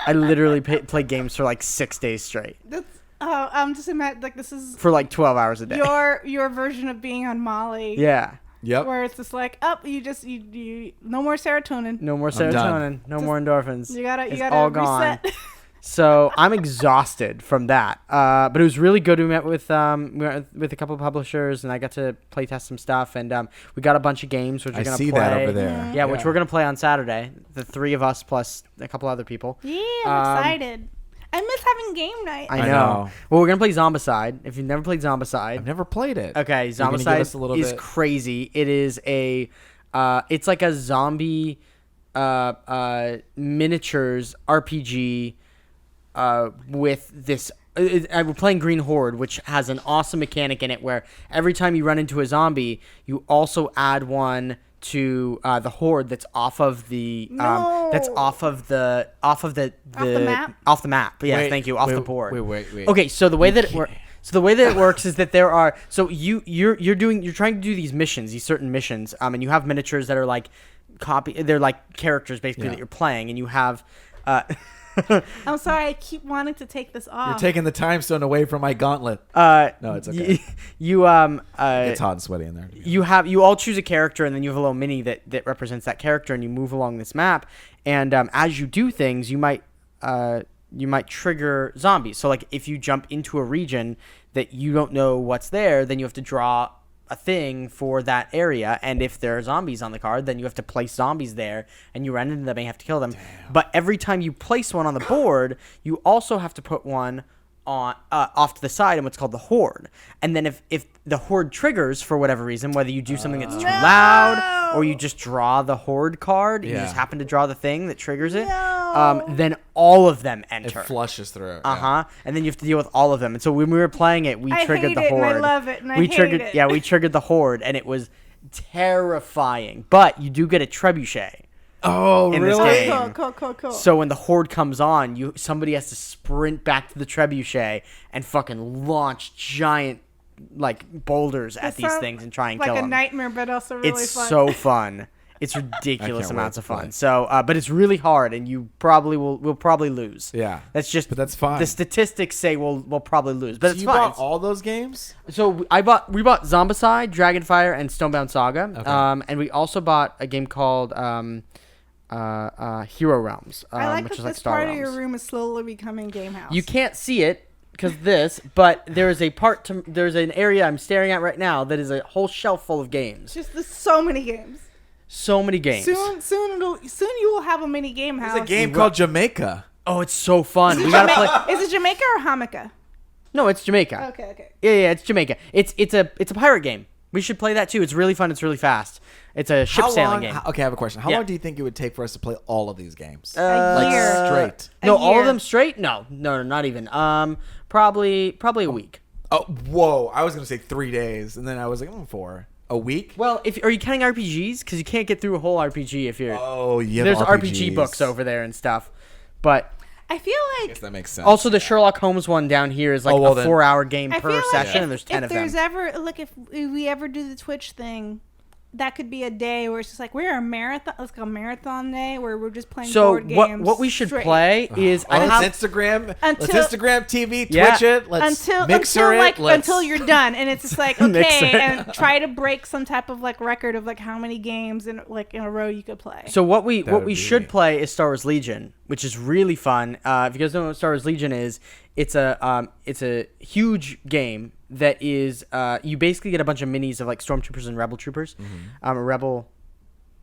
A: I literally played games for like 6 days straight.
C: I'm just imagining, like, this is
A: for like 12 hours a day.
C: Your version of being on Molly.
A: Yeah.
B: Yep.
C: Where it's just like, you no more serotonin.
A: No more serotonin. No more endorphins.
C: You gotta
A: all
C: reset.
A: Gone. So I'm exhausted from that. But it was really good. We met with a couple of publishers, and I got to play test some stuff, and we got a bunch of games which we're gonna play. I see that
B: over there.
A: Yeah, which we're gonna play on Saturday. The three of us plus a couple other people.
C: Yeah, I'm excited. I miss having game night.
A: I know. Well, we're gonna play Zombicide. If you've never played Zombicide,
B: I've never played it.
A: Okay, Zombicide is crazy. It is it's like a zombie miniatures RPG with this we're playing Green Horde, which has an awesome mechanic in it where every time you run into a zombie, you also add one to the horde that's off of the off the map. Yeah, thank you, off the board.
B: Wait.
A: Okay, so the way that it works is that there are you're trying to do these missions, these certain missions, and you have miniatures that are like they're like characters basically that you're playing, and you have.
C: I'm sorry, I keep wanting to take this off.
B: You're taking the time stone away from my gauntlet. No, it's okay.
A: It's
B: hot and sweaty in there.
A: You all choose a character, and then you have a little mini that represents that character, and you move along this map. And as you do things, you might trigger zombies. So like if you jump into a region that you don't know what's there, then you have to draw a thing for that area, and if there are zombies on the card, then you have to place zombies there, and you run into them and you have to kill them. Damn. But every time you place one on the board, you also have to put one on off to the side in what's called the horde. And then if the horde triggers for whatever reason, whether you do something that's too loud or you just draw the horde card, you just happen to draw the thing that triggers it, then all of them enter.
B: It flushes through.
A: And then you have to deal with all of them. And so when we were playing it, we triggered the horde.
C: And I love it. And I hate it.
A: Yeah, we triggered the horde, and it was terrifying. But you do get a trebuchet.
B: Oh,
A: in
B: really?
A: This game.
C: Cool.
A: So when the horde comes on, somebody has to sprint back to the trebuchet and fucking launch giant like boulders at these things and try and kill them.
C: Like a nightmare, but also really fun.
A: It's so fun. It's ridiculous amounts of fun. So, but it's really hard, and you probably will probably lose.
B: Yeah,
A: but
B: that's fine.
A: The statistics say we'll probably lose, but it's fine.
B: You bought all those games?
A: So we bought Zombicide, Dragonfire, and Stonebound Saga.
B: Okay.
A: And we also bought a game called Hero Realms,
C: I like
A: which
C: that
A: is like
C: this
A: Star
C: part
A: Realms.
C: of your room is slowly becoming game house.
A: You can't see it because but there is there's an area I'm staring at right now that is a whole shelf full of games.
C: There's so many games.
A: So many games.
C: Soon you will have a mini game house.
B: There's a game called Jamaica.
A: Oh, it's so fun. We gotta play.
C: Is it Jamaica or Jamaica?
A: No, it's Jamaica.
C: Okay.
A: Yeah, it's Jamaica. It's a pirate game. We should play that too. It's really fun. It's really fast. It's a ship sailing game.
B: Okay, I have a question. How long do you think it would take for us to play all of these games?
C: A year.
B: Straight.
A: All of them straight? No, not even. Probably a week.
B: Oh, whoa! I was gonna say 3 days, and then I was like, 4. A week?
A: Well, are you counting RPGs? Because you can't get through a whole RPG if you're.
B: Oh, yeah.
A: There's RPG books over there and stuff, but.
C: I feel like.
B: I guess that makes sense.
A: Also, the Sherlock Holmes one down here is like a 4-hour game per session, and there's 10 of them.
C: If there's ever if we ever do the Twitch thing, that could be a day where it's just like we're a marathon. Let's go marathon day where we're just playing board games.
A: So what we should play is
B: let's Instagram TV, Twitch it. Let's
C: until you're done, and it's just like okay, and try to break some type of like record of like how many games in a row you could play.
A: So what we should play is Star Wars Legion, which is really fun. If you guys don't know what Star Wars Legion is, it's a huge game that is you basically get a bunch of minis of like stormtroopers and rebel troopers. Rebel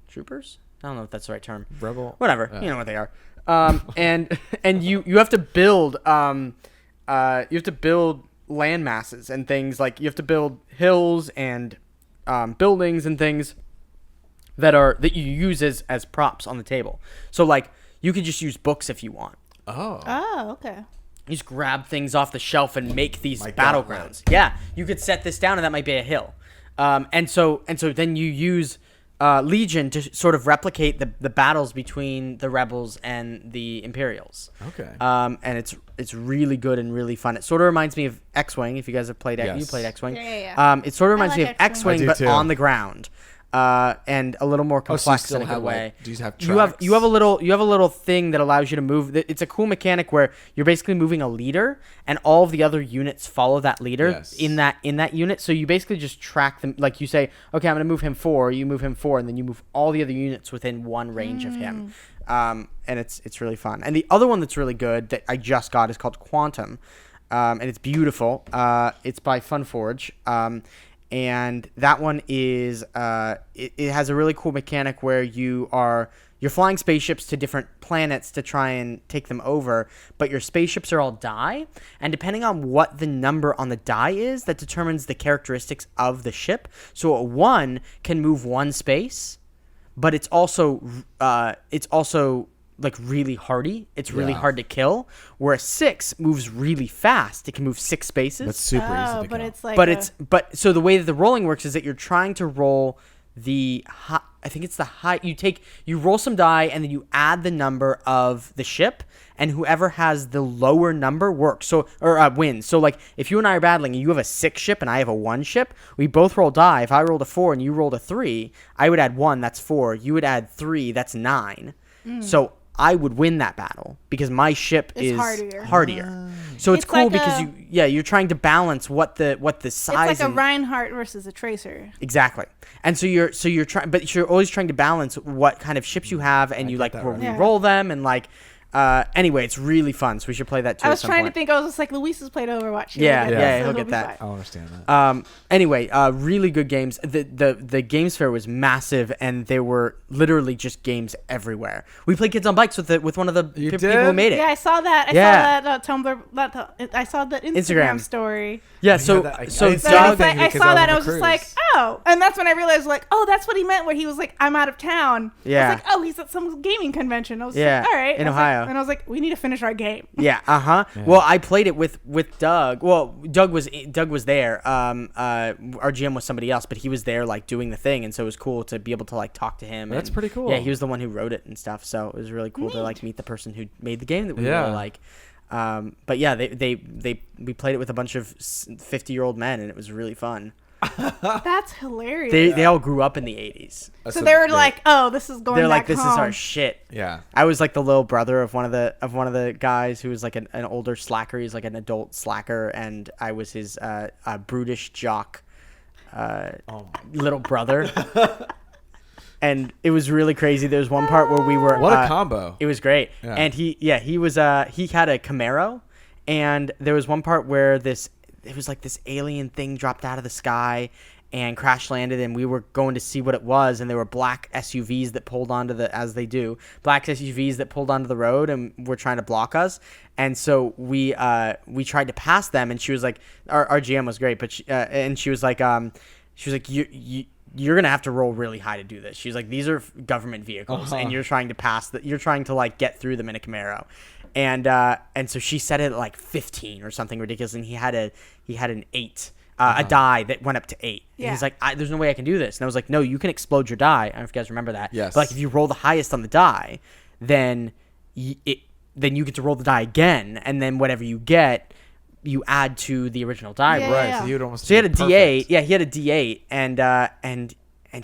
A: troopers? I don't know if that's the right term.
B: Rebel,
A: whatever. You know what they are. And you have to build land masses and things, like you have to build hills and buildings and things that you use as props on the table. So like you could just use books if you want.
C: Oh, okay.
A: You just grab things off the shelf and make these battlegrounds. Yeah, you could set this down, and that might be a hill. And so then you use Legion to sort of replicate the battles between the rebels and the Imperials.
B: Okay.
A: And it's really good and really fun. It sort of reminds me of X-Wing. If you guys have played you played X-Wing.
C: Yeah.
A: It sort of reminds me of X-Wing, but on the ground. And a little more complex in a good way.
B: Do you have tracks?
A: You have a little thing that allows you to move. It's a cool mechanic where you're basically moving a leader, and all of the other units follow that leader in that unit. So you basically just track them. Like you say, okay, I'm gonna move him 4. You move him 4, and then you move all the other units within one range of him. And it's really fun. And the other one that's really good that I just got is called Quantum, and it's beautiful. It's by Funforge. And that one is it has a really cool mechanic where you're flying spaceships to different planets to try and take them over, but your spaceships are all die, and depending on what the number on the die is, that determines the characteristics of the ship. So a 1 can move 1 space, but it's also like really hardy. It's really hard to kill. Where a 6 moves really fast. It can move 6 spaces.
B: But super easy to
C: but
B: kill.
C: it's like
A: but so the way that the rolling works is that you're trying to roll the high, I think it's the high. You roll some die and then you add the number of the ship, and whoever has the lower number works. So wins. So like if you and I are battling and you have a 6 ship and I have a 1 ship, we both roll die. If I rolled a 4 and you rolled a 3, I would add 1. That's 4. You would add 3. That's 9. So I would win that battle because my ship is hardier. So it's cool like because you're trying to balance what the size.
C: It's like a Reinhardt versus a Tracer.
A: Exactly. And so you're trying, but you're always trying to balance what kind of ships you have, and you like roll them, and like. Anyway, it's really fun, so we should play that too.
C: I was trying to think. I was just like, Luis has played Overwatch.
A: He'll get that.
B: I'll understand that.
A: Anyway, really good games. The games fair was massive, and there were literally just games everywhere. We played Kids on Bikes with one of the people who made it.
C: Yeah, I saw that. I saw that Tumblr. I saw that Instagram story.
A: Yeah, so Doug.
C: I saw that. I was just like, oh, and that's when I realized, like, oh, that's what he meant. Where he was like, I'm out of town.
A: Yeah.
C: I was like, oh, he's at some gaming convention. I was like, all right,
A: in Ohio.
C: And I was like, we need to finish our game.
A: Yeah. Yeah. Well, I played it with Doug. Well, Doug was there. Our GM was somebody else, but he was there like doing the thing, and so it was cool to be able to like talk to him.
B: That's pretty cool.
A: Yeah, he was the one who wrote it and stuff. So it was really cool to like meet the person who made the game that we really like. But yeah, we played it with a bunch of 50-year-old men, and it was really fun.
C: That's hilarious.
A: They all grew up in the 80s.
C: So they were like, "Oh, this is going." They're
A: like,
C: "This
A: is our shit."
B: Yeah.
A: I was like the little brother of one of the guys who was like an older slacker. He's like an adult slacker, and I was his brutish jock little brother. And it was really crazy. There was one part where we were
B: what a combo.
A: It was great. Yeah. And he had a Camaro, and there was one part where it was like this alien thing dropped out of the sky and crash landed, and we were going to see what it was, and there were black SUVs that pulled onto black SUVs that pulled onto the road and were trying to block us. And so we tried to pass them, and she was like, our GM was great, but she was like you're gonna have to roll really high to do this. She's like, these are government vehicles, and you're trying to you're trying to like get through them in a Camaro. And so she set it at like 15 or something ridiculous, and he had an 8, a die that went up to 8. Yeah. And he's like, there's no way I can do this. And I was like, no, you can explode your die. I don't know if you guys remember that.
B: Yes.
A: But like if you roll the highest on the die, then you get to roll the die again, and then whatever you get, you add to the original die.
C: Yeah, right.
B: Yeah.
A: So he had a D8. Yeah, he had a D8, and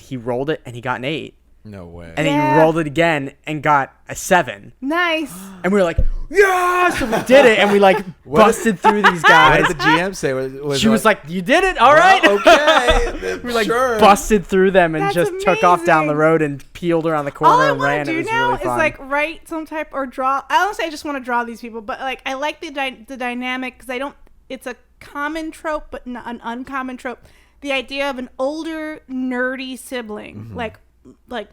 A: he rolled it, and he got an 8.
B: No way.
A: And then he rolled it again and got a 7.
C: Nice.
A: And we were like, yeah! So we did it, and we like busted through these guys.
B: What did the GM say?
A: She was like, you did it? All right.
B: Okay.
A: We like busted through them and just took off down the road and peeled around the corner and ran.
C: All I want to do now is like write some type or draw. I don't say I just want to draw these people, but like I like the dynamic because it's a common trope, but not an uncommon trope. The idea of an older, nerdy sibling, like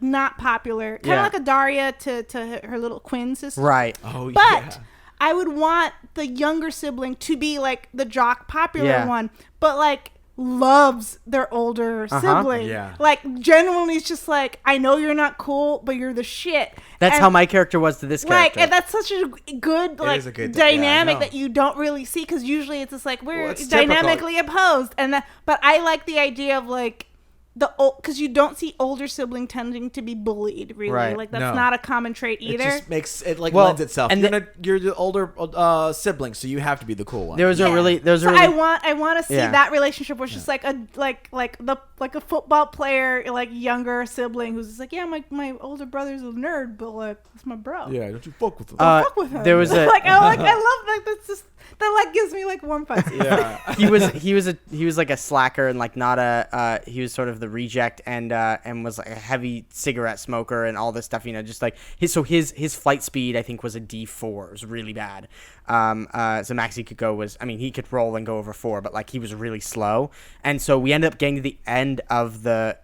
C: not popular, kind of like a Daria to her little Quinn sister,
A: right?
C: But I would want the younger sibling to be like the jock popular one, but like loves their older sibling. Like genuinely it's just like, I know you're not cool, but you're the shit.
A: That's how my character was to this character.
C: And that's such a good dynamic that you don't really see, because usually it's just like we're dynamically opposed, but I like the idea of like because you don't see older sibling tending to be bullied, really. Right. Like that's not a common trait either.
B: It just makes it lends itself. And you're the older sibling, so you have to be the cool one.
A: I
C: want to see that relationship where it's just like a football player, like younger sibling who's just like, my older brother's a nerd, but like it's my bro.
B: Yeah, don't you fuck with him?
C: Don't fuck with him.
A: There was a
C: I love that's just. That like gives me like warm fuzzies.
A: Yeah, he was like a slacker and like not a he was sort of the reject and was like a heavy cigarette smoker and all this stuff. Just like his flight speed I think was a D4. It was really bad. So max he could go he could roll and go over 4, but like he was really slow. And so we ended up getting to the end of the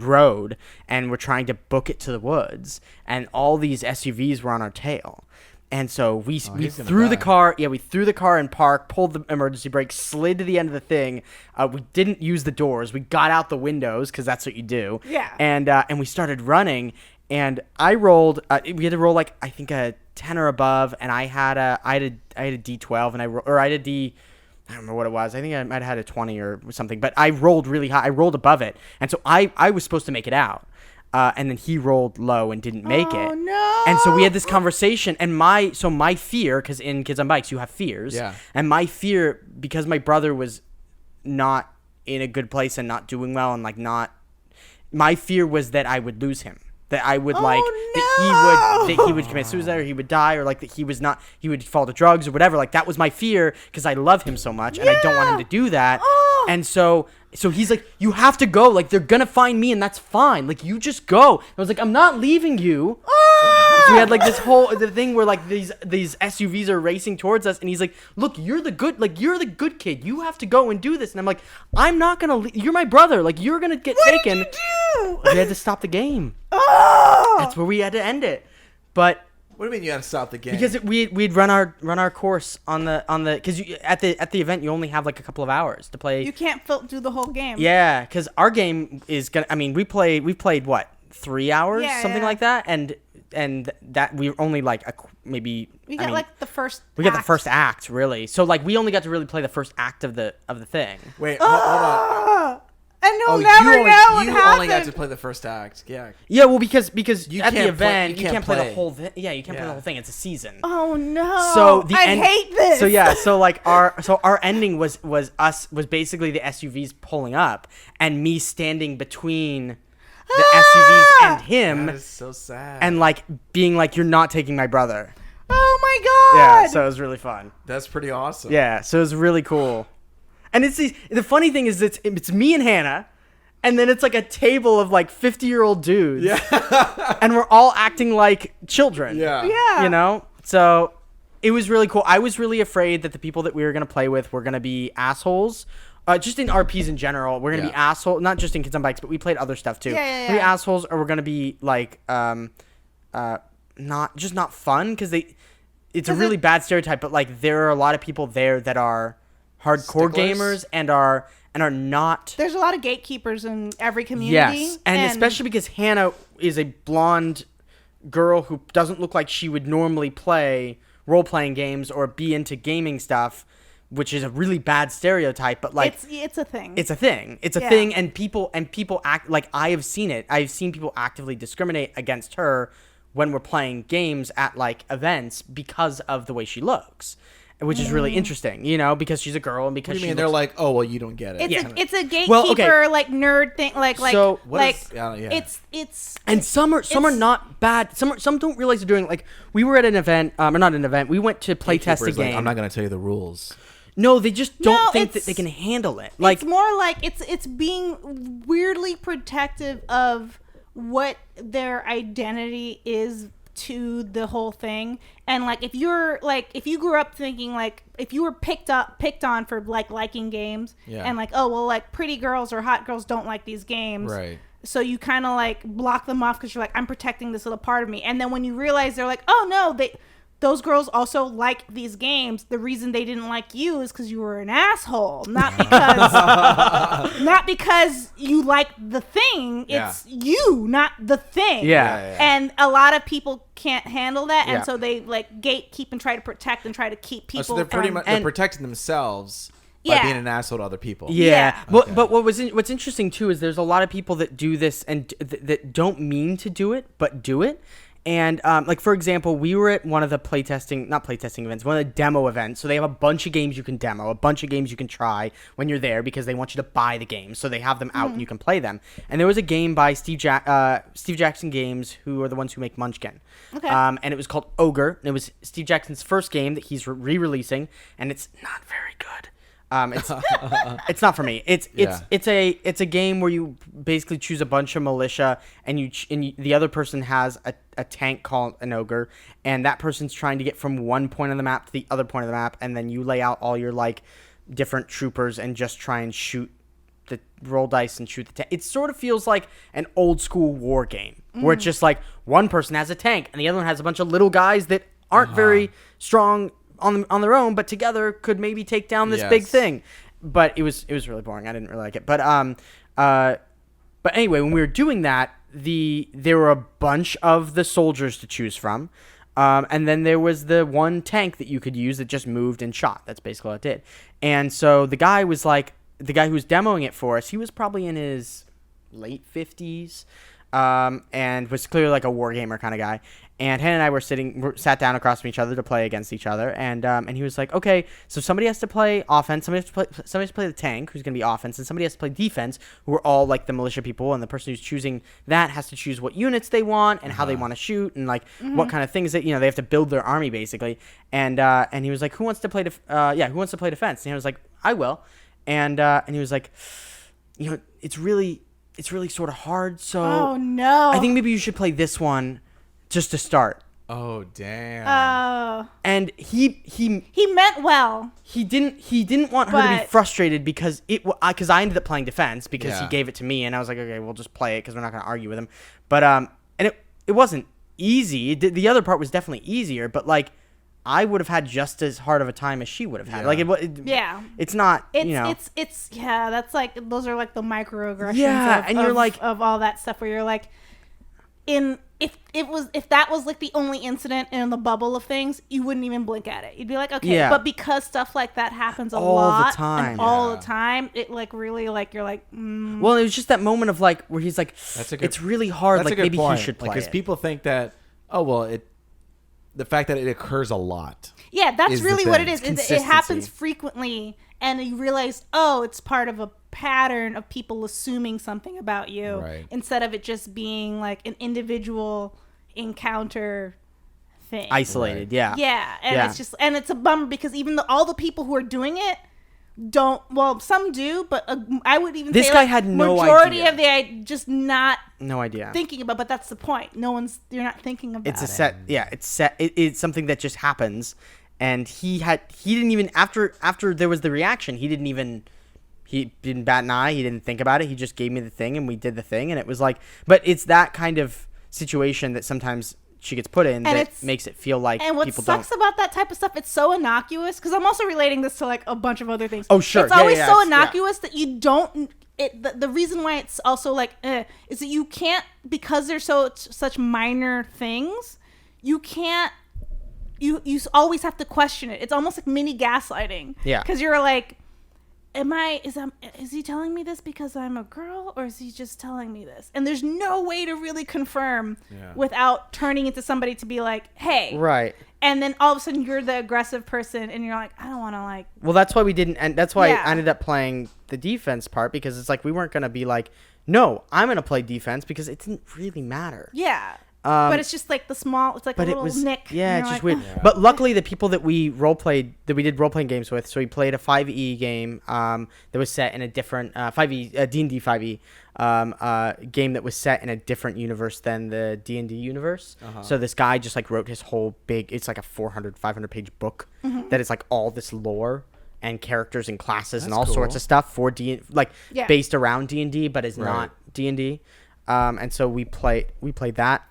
A: road and we're trying to book it to the woods, and all these SUVs were on our tail. And so we threw the car. Yeah, we threw the car in park, pulled the emergency brake, slid to the end of the thing. We didn't use the doors. We got out the windows because that's what you do.
C: Yeah.
A: And we started running. and I rolled. We had to roll like I think a 10 or above, and I had a D12, and I did D. I don't remember what it was. I think I might have had a 20 or something, but I rolled really high. I rolled above it, and so I was supposed to make it out. And then he rolled low and didn't make it.
C: Oh, no.
A: And so we had this conversation, and my fear, because in Kids on Bikes you have fears, and my fear, because my brother was not in a good place and not doing well, and like not, my fear was that I would lose him. That I would that he would commit suicide, or he would die, or like that he would fall to drugs or whatever. Like that was my fear, because I love him so much and I don't want him to do that. And so he's like, you have to go. Like they're gonna find me, and that's fine. Like you just go. And I was like, I'm not leaving you. So we had like this whole thing where like these SUVs are racing towards us, and he's like, look, you're the good kid. You have to go and do this. And I'm like, I'm not gonna. You're my brother. Like you're gonna get taken.
C: What did you do?
A: We had to stop the game. That's where we had to end it. But
B: what do you mean you had to stop the game?
A: Because we'd run our course on the because at the event you only have like a couple of hours to play.
C: You can't do the whole game.
A: Yeah, because our game is gonna. I mean, we've played what 3 hours, something like that, and that we only like maybe.
C: We got like the first.
A: We got the first act really. So like we only got to really play the first act of the thing.
B: Wait, hold on.
C: And you'll never know what happened.
B: You only got to play the first act. Yeah.
A: Yeah, well, because at the event you can't play the whole thing. Yeah, you can't play the whole thing. It's a season.
C: Oh no.
A: So
C: I hate this.
A: So yeah, so like our ending was basically the SUVs pulling up and me standing between the SUVs and him.
B: That is so sad.
A: And like being like, you're not taking my brother.
C: Oh my god.
A: Yeah, so it was really fun.
B: That's pretty awesome.
A: Yeah, so it was really cool. And the funny thing is it's me and Hannah, and then it's like a table of like 50-year-old dudes. Yeah. And we're all acting like children.
B: Yeah.
C: Yeah.
A: You know? So it was really cool. I was really afraid that the people that we were going to play with were going to be assholes. Just in RPs in general, we're going to be assholes. Not just in Kids on Bikes, but we played other stuff too.
C: Yeah.
A: We're gonna be assholes, or we're going to be like not fun, because it's a really bad stereotype, but like there are a lot of people there that are hardcore gamers and are not.
C: There's a lot of gatekeepers in every community.
A: Yes, and especially because Hannah is a blonde girl who doesn't look like she would normally play role-playing games or be into gaming stuff, which is a really bad stereotype. But like,
C: it's a thing.
A: It's a thing. It's a thing, and people act like, I have seen it. I've seen people actively discriminate against her when we're playing games at like events because of the way she looks. Which is really interesting, you know, because she's a girl and because
B: they're like, oh well, you don't get it.
C: It's a gatekeeper like nerd thing, it's
A: and some are not bad. Some don't realize they're doing, like, we were at an event, or not an event. We went to play test a game.
B: Like, I'm not going to tell you the rules.
A: No, they just don't think that they can handle it. Like,
C: it's more like it's being weirdly protective of what their identity is to the whole thing. And like, if you grew up thinking, like, if you were picked on for like liking games, and like, oh well, like pretty girls or hot girls don't like these games,
B: right?
C: So you kind of like block them off because you're like, I'm protecting this little part of me. And then when you realize they're like, oh no, those girls also like these games. The reason they didn't like you is because you were an asshole, not because you like the thing. It's you, not the thing.
A: Yeah.
C: And a lot of people can't handle that, and so they like gatekeep and try to protect and try to keep people.
B: So they're they're protecting themselves by being an asshole to other people.
A: Yeah. Okay. But what's interesting too is there's a lot of people that do this and that don't mean to do it, but do it. And like, for example, we were at one of the not playtesting events, one of the demo events. So they have a bunch of games you can demo, a bunch of games you can try when you're there, because they want you to buy the games. So they have them out and you can play them. And there was a game by Steve Jackson Games, who are the ones who make Munchkin.
C: Okay.
A: And it was called Ogre. And it was Steve Jackson's first game that he's re-releasing, and it's not very good. It's not for me. It's a game where you basically choose a bunch of militia, and the other person has a tank called an ogre, and that person's trying to get from one point of the map to the other point of the map, and then you lay out all your like different troopers and just try and roll dice and shoot the tank. It sort of feels like an old school war game where it's just like one person has a tank and the other one has a bunch of little guys that aren't very strong on their own, but together could maybe take down this big thing. But it was really boring. I didn't really like it. But anyway, when we were doing that, there were a bunch of the soldiers to choose from. And then there was the one tank that you could use that just moved and shot. That's basically all it did. And so the guy who was demoing it for us, he was probably in his late 50s, and was clearly like a war gamer kind of guy. And Hannah and I sat down across from each other to play against each other. And he was like, okay, so somebody has to play offense, somebody has to play the tank, who's going to be offense, and somebody has to play defense, who are all like the militia people. And the person who's choosing that has to choose what units they want and how they want to shoot and like what kind of things that, they have to build their army basically. And he was like, who wants to play who wants to play defense? And I was like, I will. And he was like, it's really sort of hard. So
C: oh no,
A: I think maybe you should play this one just to start.
B: Oh damn.
C: Oh.
A: And he
C: meant well.
A: He didn't want her to be frustrated because I ended up playing defense because he gave it to me, and I was like, okay, we'll just play it because we're not going to argue with him. But and it wasn't easy. The other part was definitely easier, but like I would have had just as hard of a time as she would have had. Like it's not. It's
C: that's like those are like the microaggressions.
A: Yeah, and you're like
C: of all that stuff where you're like if that was like the only incident in the bubble of things, you wouldn't even blink at it. You'd be like, okay, but because stuff like that happens all the time, it like really like you're like.
A: Well, it was just that moment of like where he's like, it's really hard. Like maybe he should play
B: because
A: it.
B: People think that the fact that it occurs a lot.
C: Yeah, that's really what it is. It happens frequently, and you realize, it's part of a pattern of people assuming something about you instead of it just being like an individual encounter thing.
A: Isolated,
C: and it's just, and it's a bummer because even all the people who are doing it don't, well, some do, but I would even
A: this
C: say
A: guy had no
C: majority
A: idea.
C: of just not
A: no idea
C: thinking about, but that's the point. You're not thinking about it.
A: It's set. It's something that just happens. And he didn't even, after there was the reaction, he didn't bat an eye. He didn't think about it. He just gave me the thing and we did the thing. And it was like, but it's that kind of situation that sometimes she gets put in that makes it feel like people don't. And what sucks
C: about that type of stuff, it's so innocuous. Because I'm also relating this to like a bunch of other things.
A: Oh, sure.
C: It's always so innocuous that you don't, the reason why it's also like, is that you can't, because they're such minor things, you can't, you always have to question it. It's almost like mini gaslighting.
A: Yeah.
C: Because you're like, is he telling me this because I'm a girl, or is he just telling me this? And there's no way to really confirm without turning into somebody to be like, hey.
A: Right.
C: And then all of a sudden you're the aggressive person and you're like, I don't want to like.
A: Well, that's why we didn't. And that's why I ended up playing the defense part, because it's like we weren't going to be like, no, I'm going to play defense, because it didn't really matter.
C: Yeah. But it's just like it's like a little nick.
A: Yeah, it's just weird. Yeah. But luckily, the people that we did role playing games with, so we played a 5e game that was set in a different D&D 5e game that was set in a different universe than the D&D universe. So this guy just like wrote his whole it's like a 500 page book that is like all this lore and characters and classes and all sorts of stuff for based around D&D, but is not D&D. And so we played that,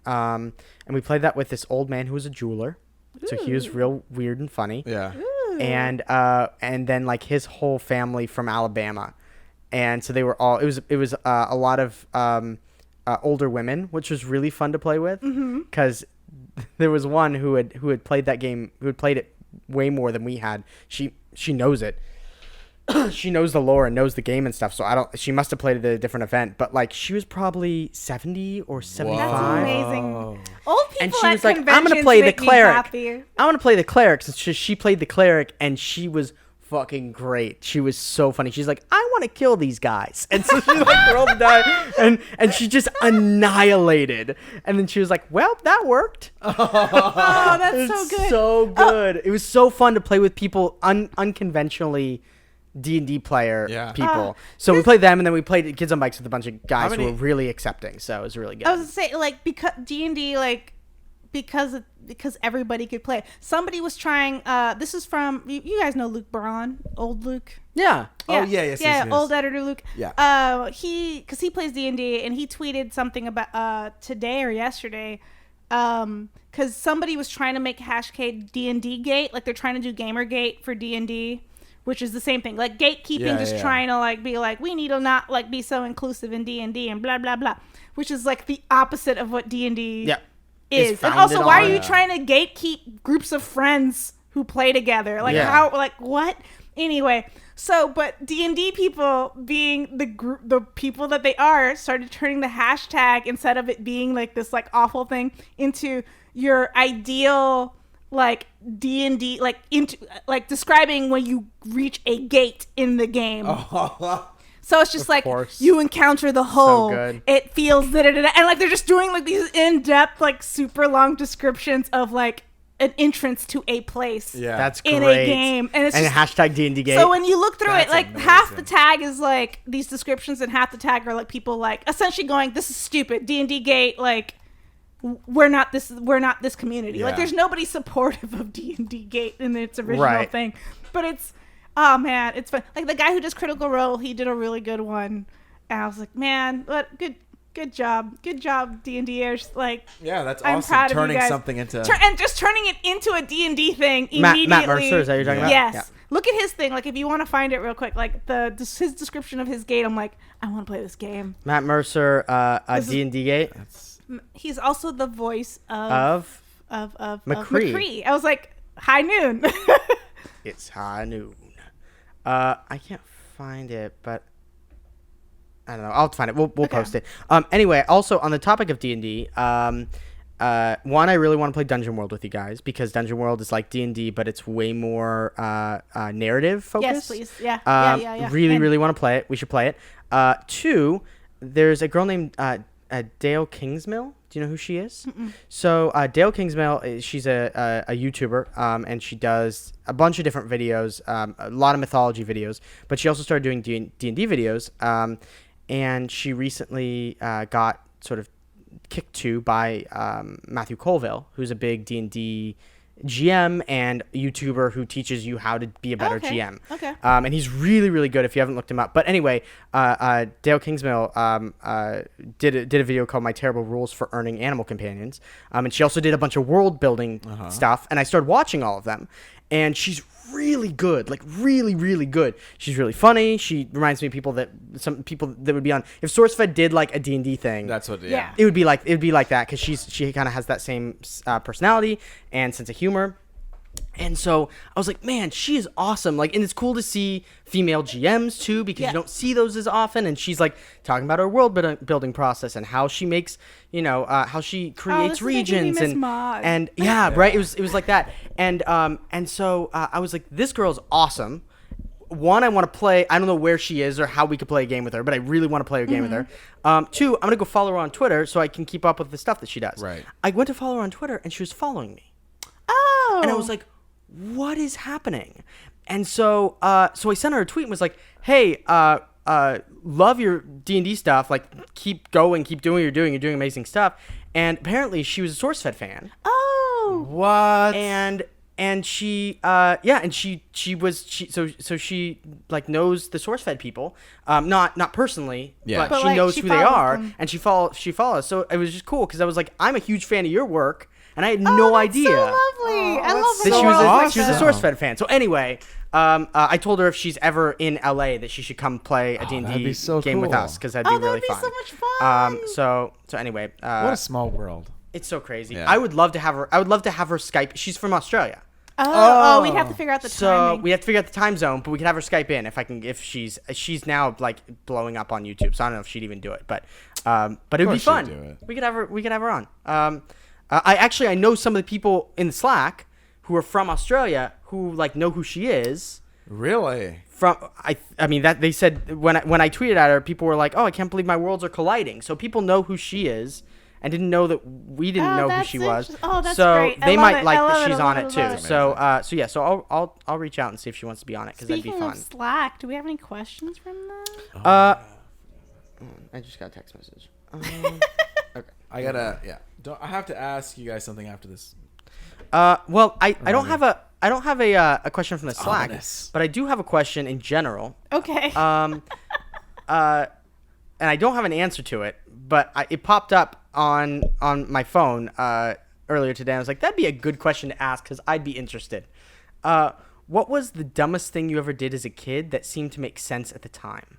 A: and we played that with this old man who was a jeweler. Ooh. So he was real weird and funny.
B: Yeah.
C: Ooh.
A: And then like his whole family from Alabama, and so they were all. It was a lot of older women, which was really fun to play with, because there was one who had played that game, who had played it way more than we had. She knows it. She knows the lore and knows the game and stuff, so she must have played at a different event, but like she was probably 70 or 75.
C: That's amazing. Old people
A: and she was like, I'm gonna play the cleric. I want to play the cleric. So she played the cleric, and she was fucking great. She was so funny. She's like, I want to kill these guys, and so she like rolled the die, and she just annihilated. And then she was like, well, that worked.
C: Oh, that's so good.
A: So good. It was so fun to play with people unconventionally D&D player people. So we played them, and then we played Kids on Bikes with a bunch of guys who were really accepting. So it was really good.
C: I was gonna say, like, because D&D, like, because everybody could play. Somebody was trying. This is from you guys know Luke Braun, old Luke.
A: Yeah.
B: Oh yeah. Yes.
C: Old editor Luke.
B: Yeah.
C: Because he plays D&D, and he tweeted something about today or yesterday. Because somebody was trying to make hashtag D&D Gate, like they're trying to do Gamergate for D&D. which is the same thing. Like gatekeeping, just trying to like be like, we need to not like be so inclusive in D&D and blah blah blah, which is like the opposite of what D&D is. And also, why are you trying to gatekeep groups of friends who play together? Like how? Like what? Anyway, so but D&D people, being the people that they are, started turning the hashtag, instead of it being like this like awful thing, into your ideal like D&D, like into like describing when you reach a gate in the game. So it's just like you encounter the hole. So it feels and like they're just doing like these in-depth like super long descriptions of like an entrance to a place.
A: Yeah, that's great.
C: In a game, and it's just,
A: hashtag D&D gate.
C: So when you look through it, like half the tag is like these descriptions, and half the tag are like people like essentially going, "This is stupid, D&D gate." Like we're not this community. Yeah. Like there's nobody supportive of D&D gate in its original thing, but it's oh man, it's fun. Like the guy who does Critical Role, he did a really good one, and I was like, man, what good job D&Ders. Like
B: that's
C: I'm
B: awesome.
C: Proud
B: turning
C: of you guys.
B: Something into
C: and just turning it into a D&D thing immediately.
A: Matt Mercer, is that you're talking about?
C: Yes. Yeah. Look at his thing. Like if you want to find it real quick, like his description of his gate, I'm like, I want to play this game.
A: Matt Mercer, D&D gate.
C: He's also the voice of
A: McCree.
C: I was like, high noon.
A: It's high noon. I can't find it, but I don't know. I'll find it. We'll post it. Anyway, also on the topic of D&D, one, I really want to play Dungeon World with you guys, because Dungeon World is like D&D, but it's way more narrative focused.
C: Yes, please. Yeah.
A: Really want to play it. We should play it. Two, there's a girl named Dale Kingsmill. Do you know who she is? Mm-mm. So Dale Kingsmill, she's a YouTuber, and she does a bunch of different videos, a lot of mythology videos, but she also started doing D&D videos, and she recently got sort of kicked to by Matthew Colville, who's a big D&D GM and YouTuber who teaches you how to be a better GM.
C: Okay.
A: And he's really, really good if you haven't looked him up. But anyway, Dale Kingsmill did a video called My Terrible Rules for Earning Animal Companions. And she also did a bunch of world building stuff. And I started watching all of them. And she's really good, like really, really good. She's really funny. She reminds me of some people that would be on, if SourceFed did like a D&D thing,
B: that's what
A: it would be like that, because she kind of has that same personality and sense of humor. And so I was like, man, she is awesome. Like, and it's cool to see female GMs too, because you don't see those as often. And she's like talking about her world building process and how she makes, how she creates regions and right. It was like that. And so I was like, this girl's awesome. One, I want to play. I don't know where she is or how we could play a game with her, but I really want to play a game with her. Two, I'm gonna go follow her on Twitter so I can keep up with the stuff that she does.
B: Right.
A: I went to follow her on Twitter and she was following me.
C: Oh.
A: And I was like, what is happening? And so I sent her a tweet and was like, hey, love your D&D stuff. Like, keep going, keep doing what you're doing. You're doing amazing stuff. And apparently she was a SourceFed fan.
C: Oh.
B: What?
A: And she like knows the SourceFed people, not personally, but she knows who they are, and she follows. So it was just cool, because I was like, I'm a huge fan of your work, and I had no idea.
C: So lovely. I love
A: that she was a SourceFed fan. So anyway, I told her if she's ever in LA that she should come play a D&D game with us, because that'd be really fun.
C: So much fun.
A: So anyway,
B: what a small world.
A: It's so crazy. Yeah. I would love to have her Skype. She's from Australia.
C: Oh, we'd have to figure out the timing.
A: So we have to figure out the time zone, but we could have her Skype in if she's now like blowing up on YouTube. So I don't know if she'd even do it, but it would be fun. We could have her on. I know some of the people in the Slack who are from Australia who like know who she is.
B: Really?
A: I mean that they said when I tweeted at her, people were like, "Oh, I can't believe my worlds are colliding." So people know who she is. I didn't know that we didn't know who she was.
C: Oh, that's
A: so
C: great.
A: They might like that she's on it too. So I'll reach out and see if she wants to be on it, because that'd be fun.
C: Speaking of Slack, do we have any questions from that?
A: I just got a text message.
B: Okay. I have to ask you guys something after this.
A: Well, I don't have a question from the Slack, but I do have a question in general.
C: Okay.
A: And I don't have an answer to it, but it popped up on my phone earlier today. I was like, that'd be a good question to ask, because I'd be interested. What was the dumbest thing you ever did as a kid that seemed to make sense at the time?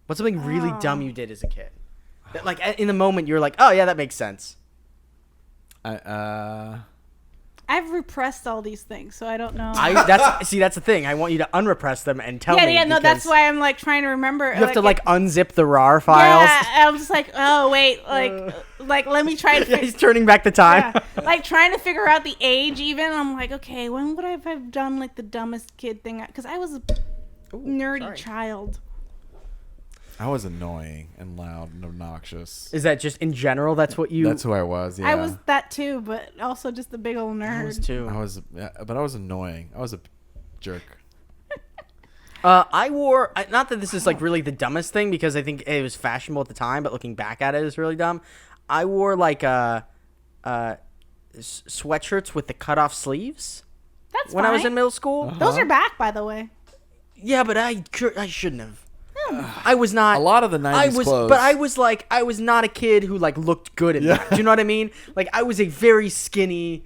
A: What's something really dumb you did as a kid? That, like, in the moment, you're like, oh, yeah, that makes sense.
C: I've repressed all these things, so I don't know.
A: That's the thing. I want you to unrepress them and tell me.
C: Yeah, no, that's why I'm like trying to remember.
A: You have to like unzip the RAR files.
C: Yeah, I'm just like, oh wait, like let me try to.
A: He's turning back the time.
C: Yeah, like trying to figure out the age. Even I'm like, okay, when would I have done like the dumbest kid thing? Because I was a nerdy child.
B: I was annoying and loud and obnoxious.
A: Is that just in general? That's what you...
B: That's who I was, yeah.
C: I was that too, but also just a big old nerd.
A: I was too.
B: But I was annoying. I was a jerk.
A: I wore... Not that this is like really the dumbest thing, because I think it was fashionable at the time, but looking back at it, it's really dumb. I wore like sweatshirts with the cut-off sleeves.
C: That's
A: when
C: fine.
A: I was in middle school.
C: Those are back, by the way.
A: Yeah, but I shouldn't have. I was not.
B: A lot of the 90s clothes.
A: But I was not a kid who like looked good in that. Do you know what I mean? Like I was a very skinny,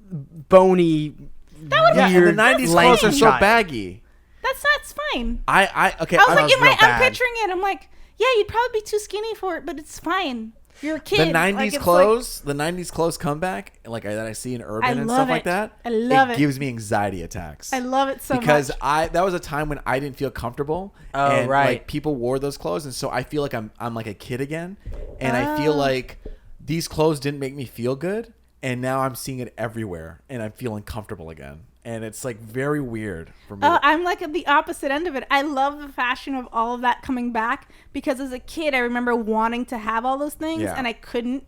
A: bony,
B: and the 90s clothes are so baggy.
C: That's fine.
B: Okay.
C: I was like, I'm picturing it. I'm like, yeah, you'd probably be too skinny for it, but it's fine. You're a kid.
B: The 90s clothes, the 90s clothes comeback, like that I see in Urban and stuff like that.
C: I love it.
B: It gives me anxiety attacks.
C: I love it so much.
B: Because that was a time when I didn't feel comfortable. And like people wore those clothes, and so I feel like I'm like a kid again. And I feel like these clothes didn't make me feel good, and now I'm seeing it everywhere and I'm feeling comfortable again. And it's like very weird for me.
C: I'm like at the opposite end of it. I love the fashion of all of that coming back, because as a kid, I remember wanting to have all those things and I couldn't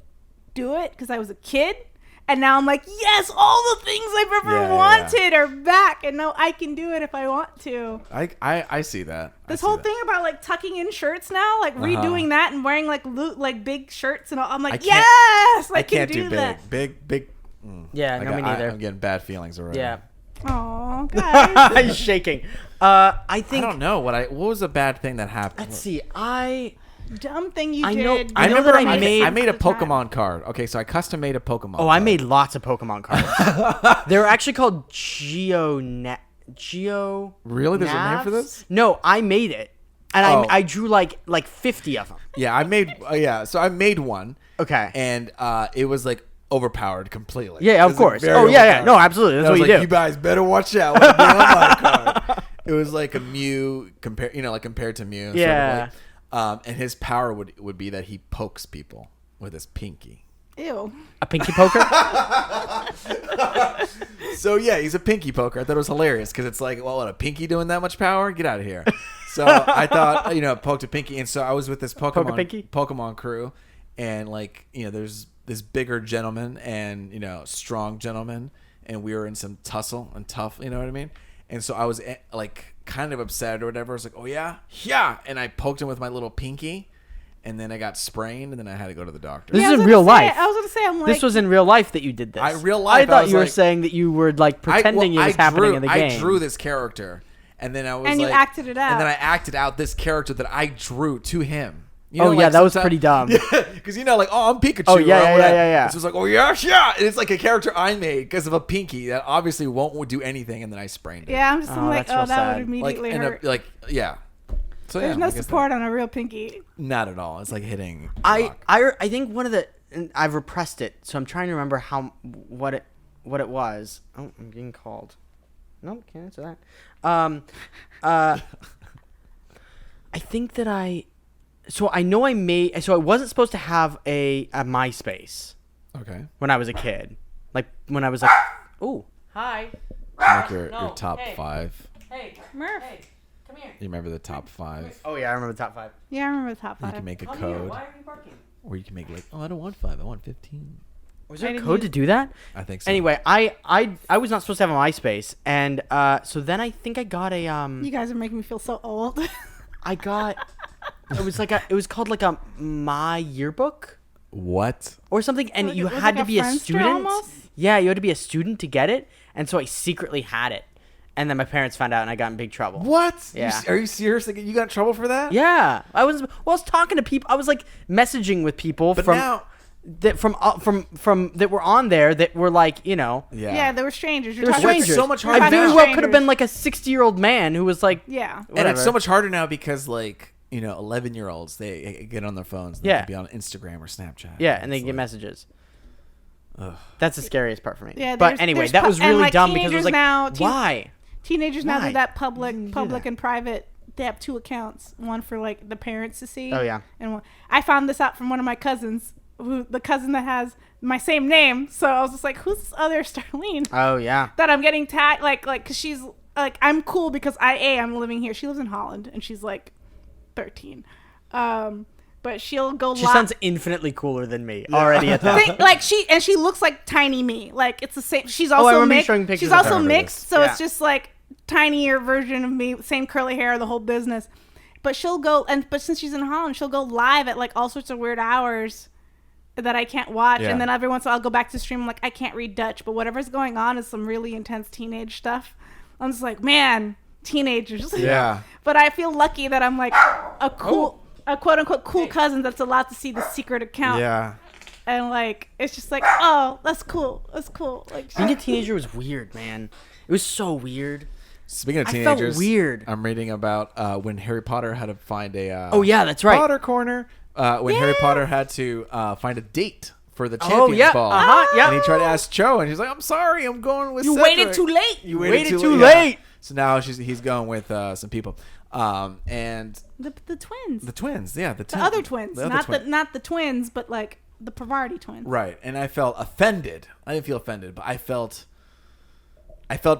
C: do it because I was a kid. And now I'm like, yes, all the things I've ever wanted are back, and now I can do it if I want to.
B: I see that.
C: This whole thing about like tucking in shirts now, like redoing that and wearing like big shirts and all. I'm like, yes, I can do that.
B: Big.
A: Yeah, no, me neither.
B: I'm getting bad feelings already.
A: Yeah.
C: Oh, guys.
A: He's shaking. I
B: don't know what was a bad thing that happened.
A: Let's see.
C: Dumb thing you did.
B: I remember I made a Pokemon card. Okay, so I custom made a Pokemon card.
A: I made lots of Pokemon cards. They're actually called Geo.
B: Really? There's a name for this?
A: No, I made it. And I drew like 50 of them.
B: Yeah, I made so I made one.
A: Okay.
B: And it was like overpowered completely.
A: Yeah, of course. Oh, yeah. No, absolutely. That's what you do.
B: You guys better watch out when you get on my card. It was like a Mew compared to Mew.
A: Yeah.
B: Sort of and his power would be that he pokes people with his pinky.
C: Ew.
A: A pinky poker?
B: So, yeah, he's a pinky poker. I thought it was hilarious because it's like, well, what, a pinky doing that much power? Get out of here. So I thought, poked a pinky. And so I was with this Pokemon crew. And, like, there's this bigger gentleman and, strong gentleman. And we were in some tussle and tough, you know what I mean? And so I was, like, kind of upset or whatever. I was like, oh, yeah? Yeah. And I poked him with my little pinky. And then I got sprained, and then I had to go to the doctor.
A: This is in real life.
C: I was going to say, I'm like...
A: This was in real life that you did this.
B: I
A: thought you were saying that you were, like, pretending it was happening in the game.
B: I drew this character, and then I was
C: and you acted it out.
B: And then I acted out this character that I drew to him.
A: That was pretty dumb.
B: Because, I'm Pikachu.
A: Oh, yeah.
B: So it's like, oh, yeah. And it's like a character I made because of a pinky that obviously won't do anything, and then I sprained it.
C: Yeah, I'm just like, that would immediately hurt.
B: Yeah. So,
C: there's no support on a real pinky.
B: Not at all. It's like hitting.
A: I think one of the I've repressed it, so I'm trying to remember what it was. Oh, I'm getting called. Nope, can't answer that. I think that I wasn't supposed to have a MySpace.
B: Okay.
A: When I was a kid, like when I was like, ooh, hi.
B: Like your top 5.
A: Hey,
C: Murph.
A: Hey. Come here.
B: You remember the top 5?
A: Oh, yeah, I remember the top 5.
C: Yeah, I remember the top 5.
B: You can make a code.
A: Here. Why are you barking?
B: Or you can make like, I don't want 5, I want 15.
A: Was there a code to do that?
B: I think so.
A: Anyway, I was not supposed to have a MySpace, and so then I think I got a
C: You guys are making me feel so old.
A: I got it was called like a My Yearbook.
B: What?
A: Or something, and you had to be a student. Almost? Yeah, you had to be a student to get it, and so I secretly had it. And then my parents found out, and I got in big trouble.
B: What?
A: Yeah.
B: Are you serious? Like, you got in trouble for that?
A: Yeah. I was talking to people. I was, like, messaging with people
B: But now,
A: that that were on there that were like, you know.
C: Yeah, they were strangers.
A: They're strangers.
B: So much harder.
A: I very well could have been like a 60-year-old man who was like,
C: yeah.
B: Whatever. And it's so much harder now because like, you know, 11-year-olds, they get on their phones. And they can be on Instagram or Snapchat.
A: Yeah, and they can get messages. Ugh. That's the scariest part for me.
C: Yeah,
A: but anyway, that was really dumb because it was like, why?
C: Teenagers now do that public and private. They have 2 accounts, one for like the parents to see.
A: Oh yeah.
C: And I found this out from one of my cousins, the cousin that has my same name. So I was just like, who's this other Starline?
A: Oh yeah.
C: That I'm getting tagged like because she's like, I'm cool because I'm living here. She lives in Holland and she's like 13. But she'll go.
A: She sounds infinitely cooler than me already at that.
C: Like she looks like tiny me. Like it's the same. She's also mixed. She's also mixed, so it's just like tinier version of me. Same curly hair, the whole business. But she'll go but since she's in Holland, she'll go live at like all sorts of weird hours that I can't watch. And then every once in a while I'll go back to stream. I'm like, I can't read Dutch, but whatever's going on is some really intense teenage stuff. I'm just like, man, teenagers.
B: Yeah.
C: But I feel lucky that I'm like a quote unquote cool cousin that's allowed to see the secret account.
B: Yeah.
C: And like, it's just like, oh, that's cool. That's cool. Like,
A: being a teenager was weird, man. It was so weird.
B: Speaking of teenagers,
A: I felt weird.
B: I'm reading about when Harry Potter had to find a
A: oh yeah, that's right,
B: Potter corner. When Harry Potter had to find a date for the Champions Ball. And he tried to ask Cho, and he's like, "I'm sorry, I'm going with."
C: You
B: Cedric.
C: waited too late.
B: You waited too late. So now he's going with some people, and
C: the twins.
B: The twins, yeah, the
C: other twins, not the twins, but like the Pavarti twins.
B: Right, and I felt offended. I didn't feel offended, but I felt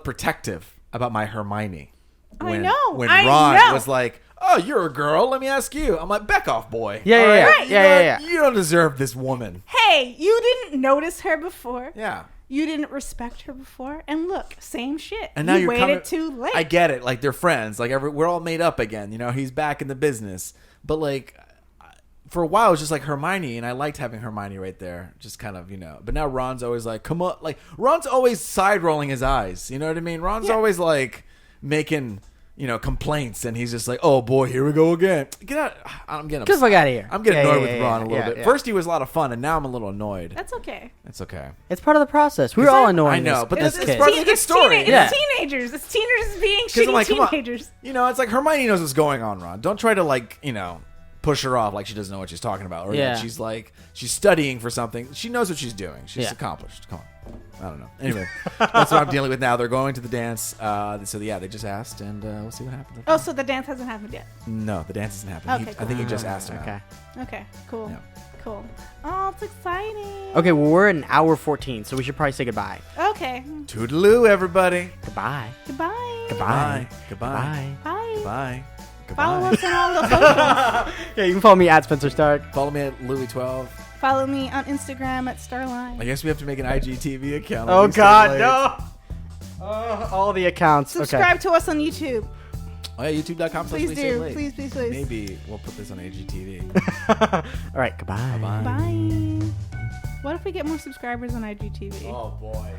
B: protective about my Hermione. When Ron was like, "Oh, you're a girl. Let me ask you." I'm like, "Back off, boy."
A: Yeah.
B: You don't deserve this woman.
C: Hey, you didn't notice her before.
B: Yeah.
C: You didn't respect her before, and look, same shit.
B: And now
C: you waited too late.
B: I get it. Like they're friends. Like we're all made up again. You know, he's back in the business. But like, for a while, it was just like Hermione, and I liked having Hermione right there, just kind of, you know. But now Ron's always like, "Come on!" Like Ron's always side rolling his eyes. You know what I mean? Ron's always like making, you know, complaints, and he's just like, "Oh boy, here we go again." Get out! I'm getting
A: get the fuck out of here.
B: I'm getting annoyed with Ron a little bit. First, he was a lot of fun, and now I'm a little annoyed.
C: That's okay.
B: It's okay.
A: It's part of the process. We're all annoying.
B: I know, but
A: it's
B: part of the good story.
C: It's teenagers. It's teenagers being shitty
B: like,
C: teenagers.
B: You know, it's like Hermione knows what's going on, Ron. Don't try to like, you know, push her off like she doesn't know what she's talking about, or that she's like she's studying for something. She knows what she's doing. She's accomplished. Come on. I don't know. Anyway, that's what I'm dealing with now. They're going to the dance. So yeah, they just asked, and we'll see what happens.
C: Oh, so the dance hasn't happened yet?
B: No, the dance hasn't happened.
C: Okay,
B: I think he just asked her.
A: Okay.
C: Okay. Cool.
B: Yeah.
C: Cool. Oh, it's exciting.
A: Okay, well, we're at an hour 14, so we should probably say goodbye.
C: Okay.
B: Toodaloo, everybody.
A: Goodbye.
C: Goodbye.
A: Goodbye.
B: Goodbye.
C: Bye.
B: Goodbye.
C: Follow us on all the socials.
A: Yeah, you can follow me at Spenser Starke.
B: Follow me at Louis12.
C: Follow me on Instagram at Starline.
B: I guess we have to make an IGTV account.
A: Oh God, no! All the accounts.
C: Subscribe to us on YouTube.
B: Oh yeah, YouTube.com.
C: Please do. Please.
B: Maybe we'll put this on IGTV.
A: All right, goodbye.
C: Bye. What if we get more subscribers on IGTV?
B: Oh boy.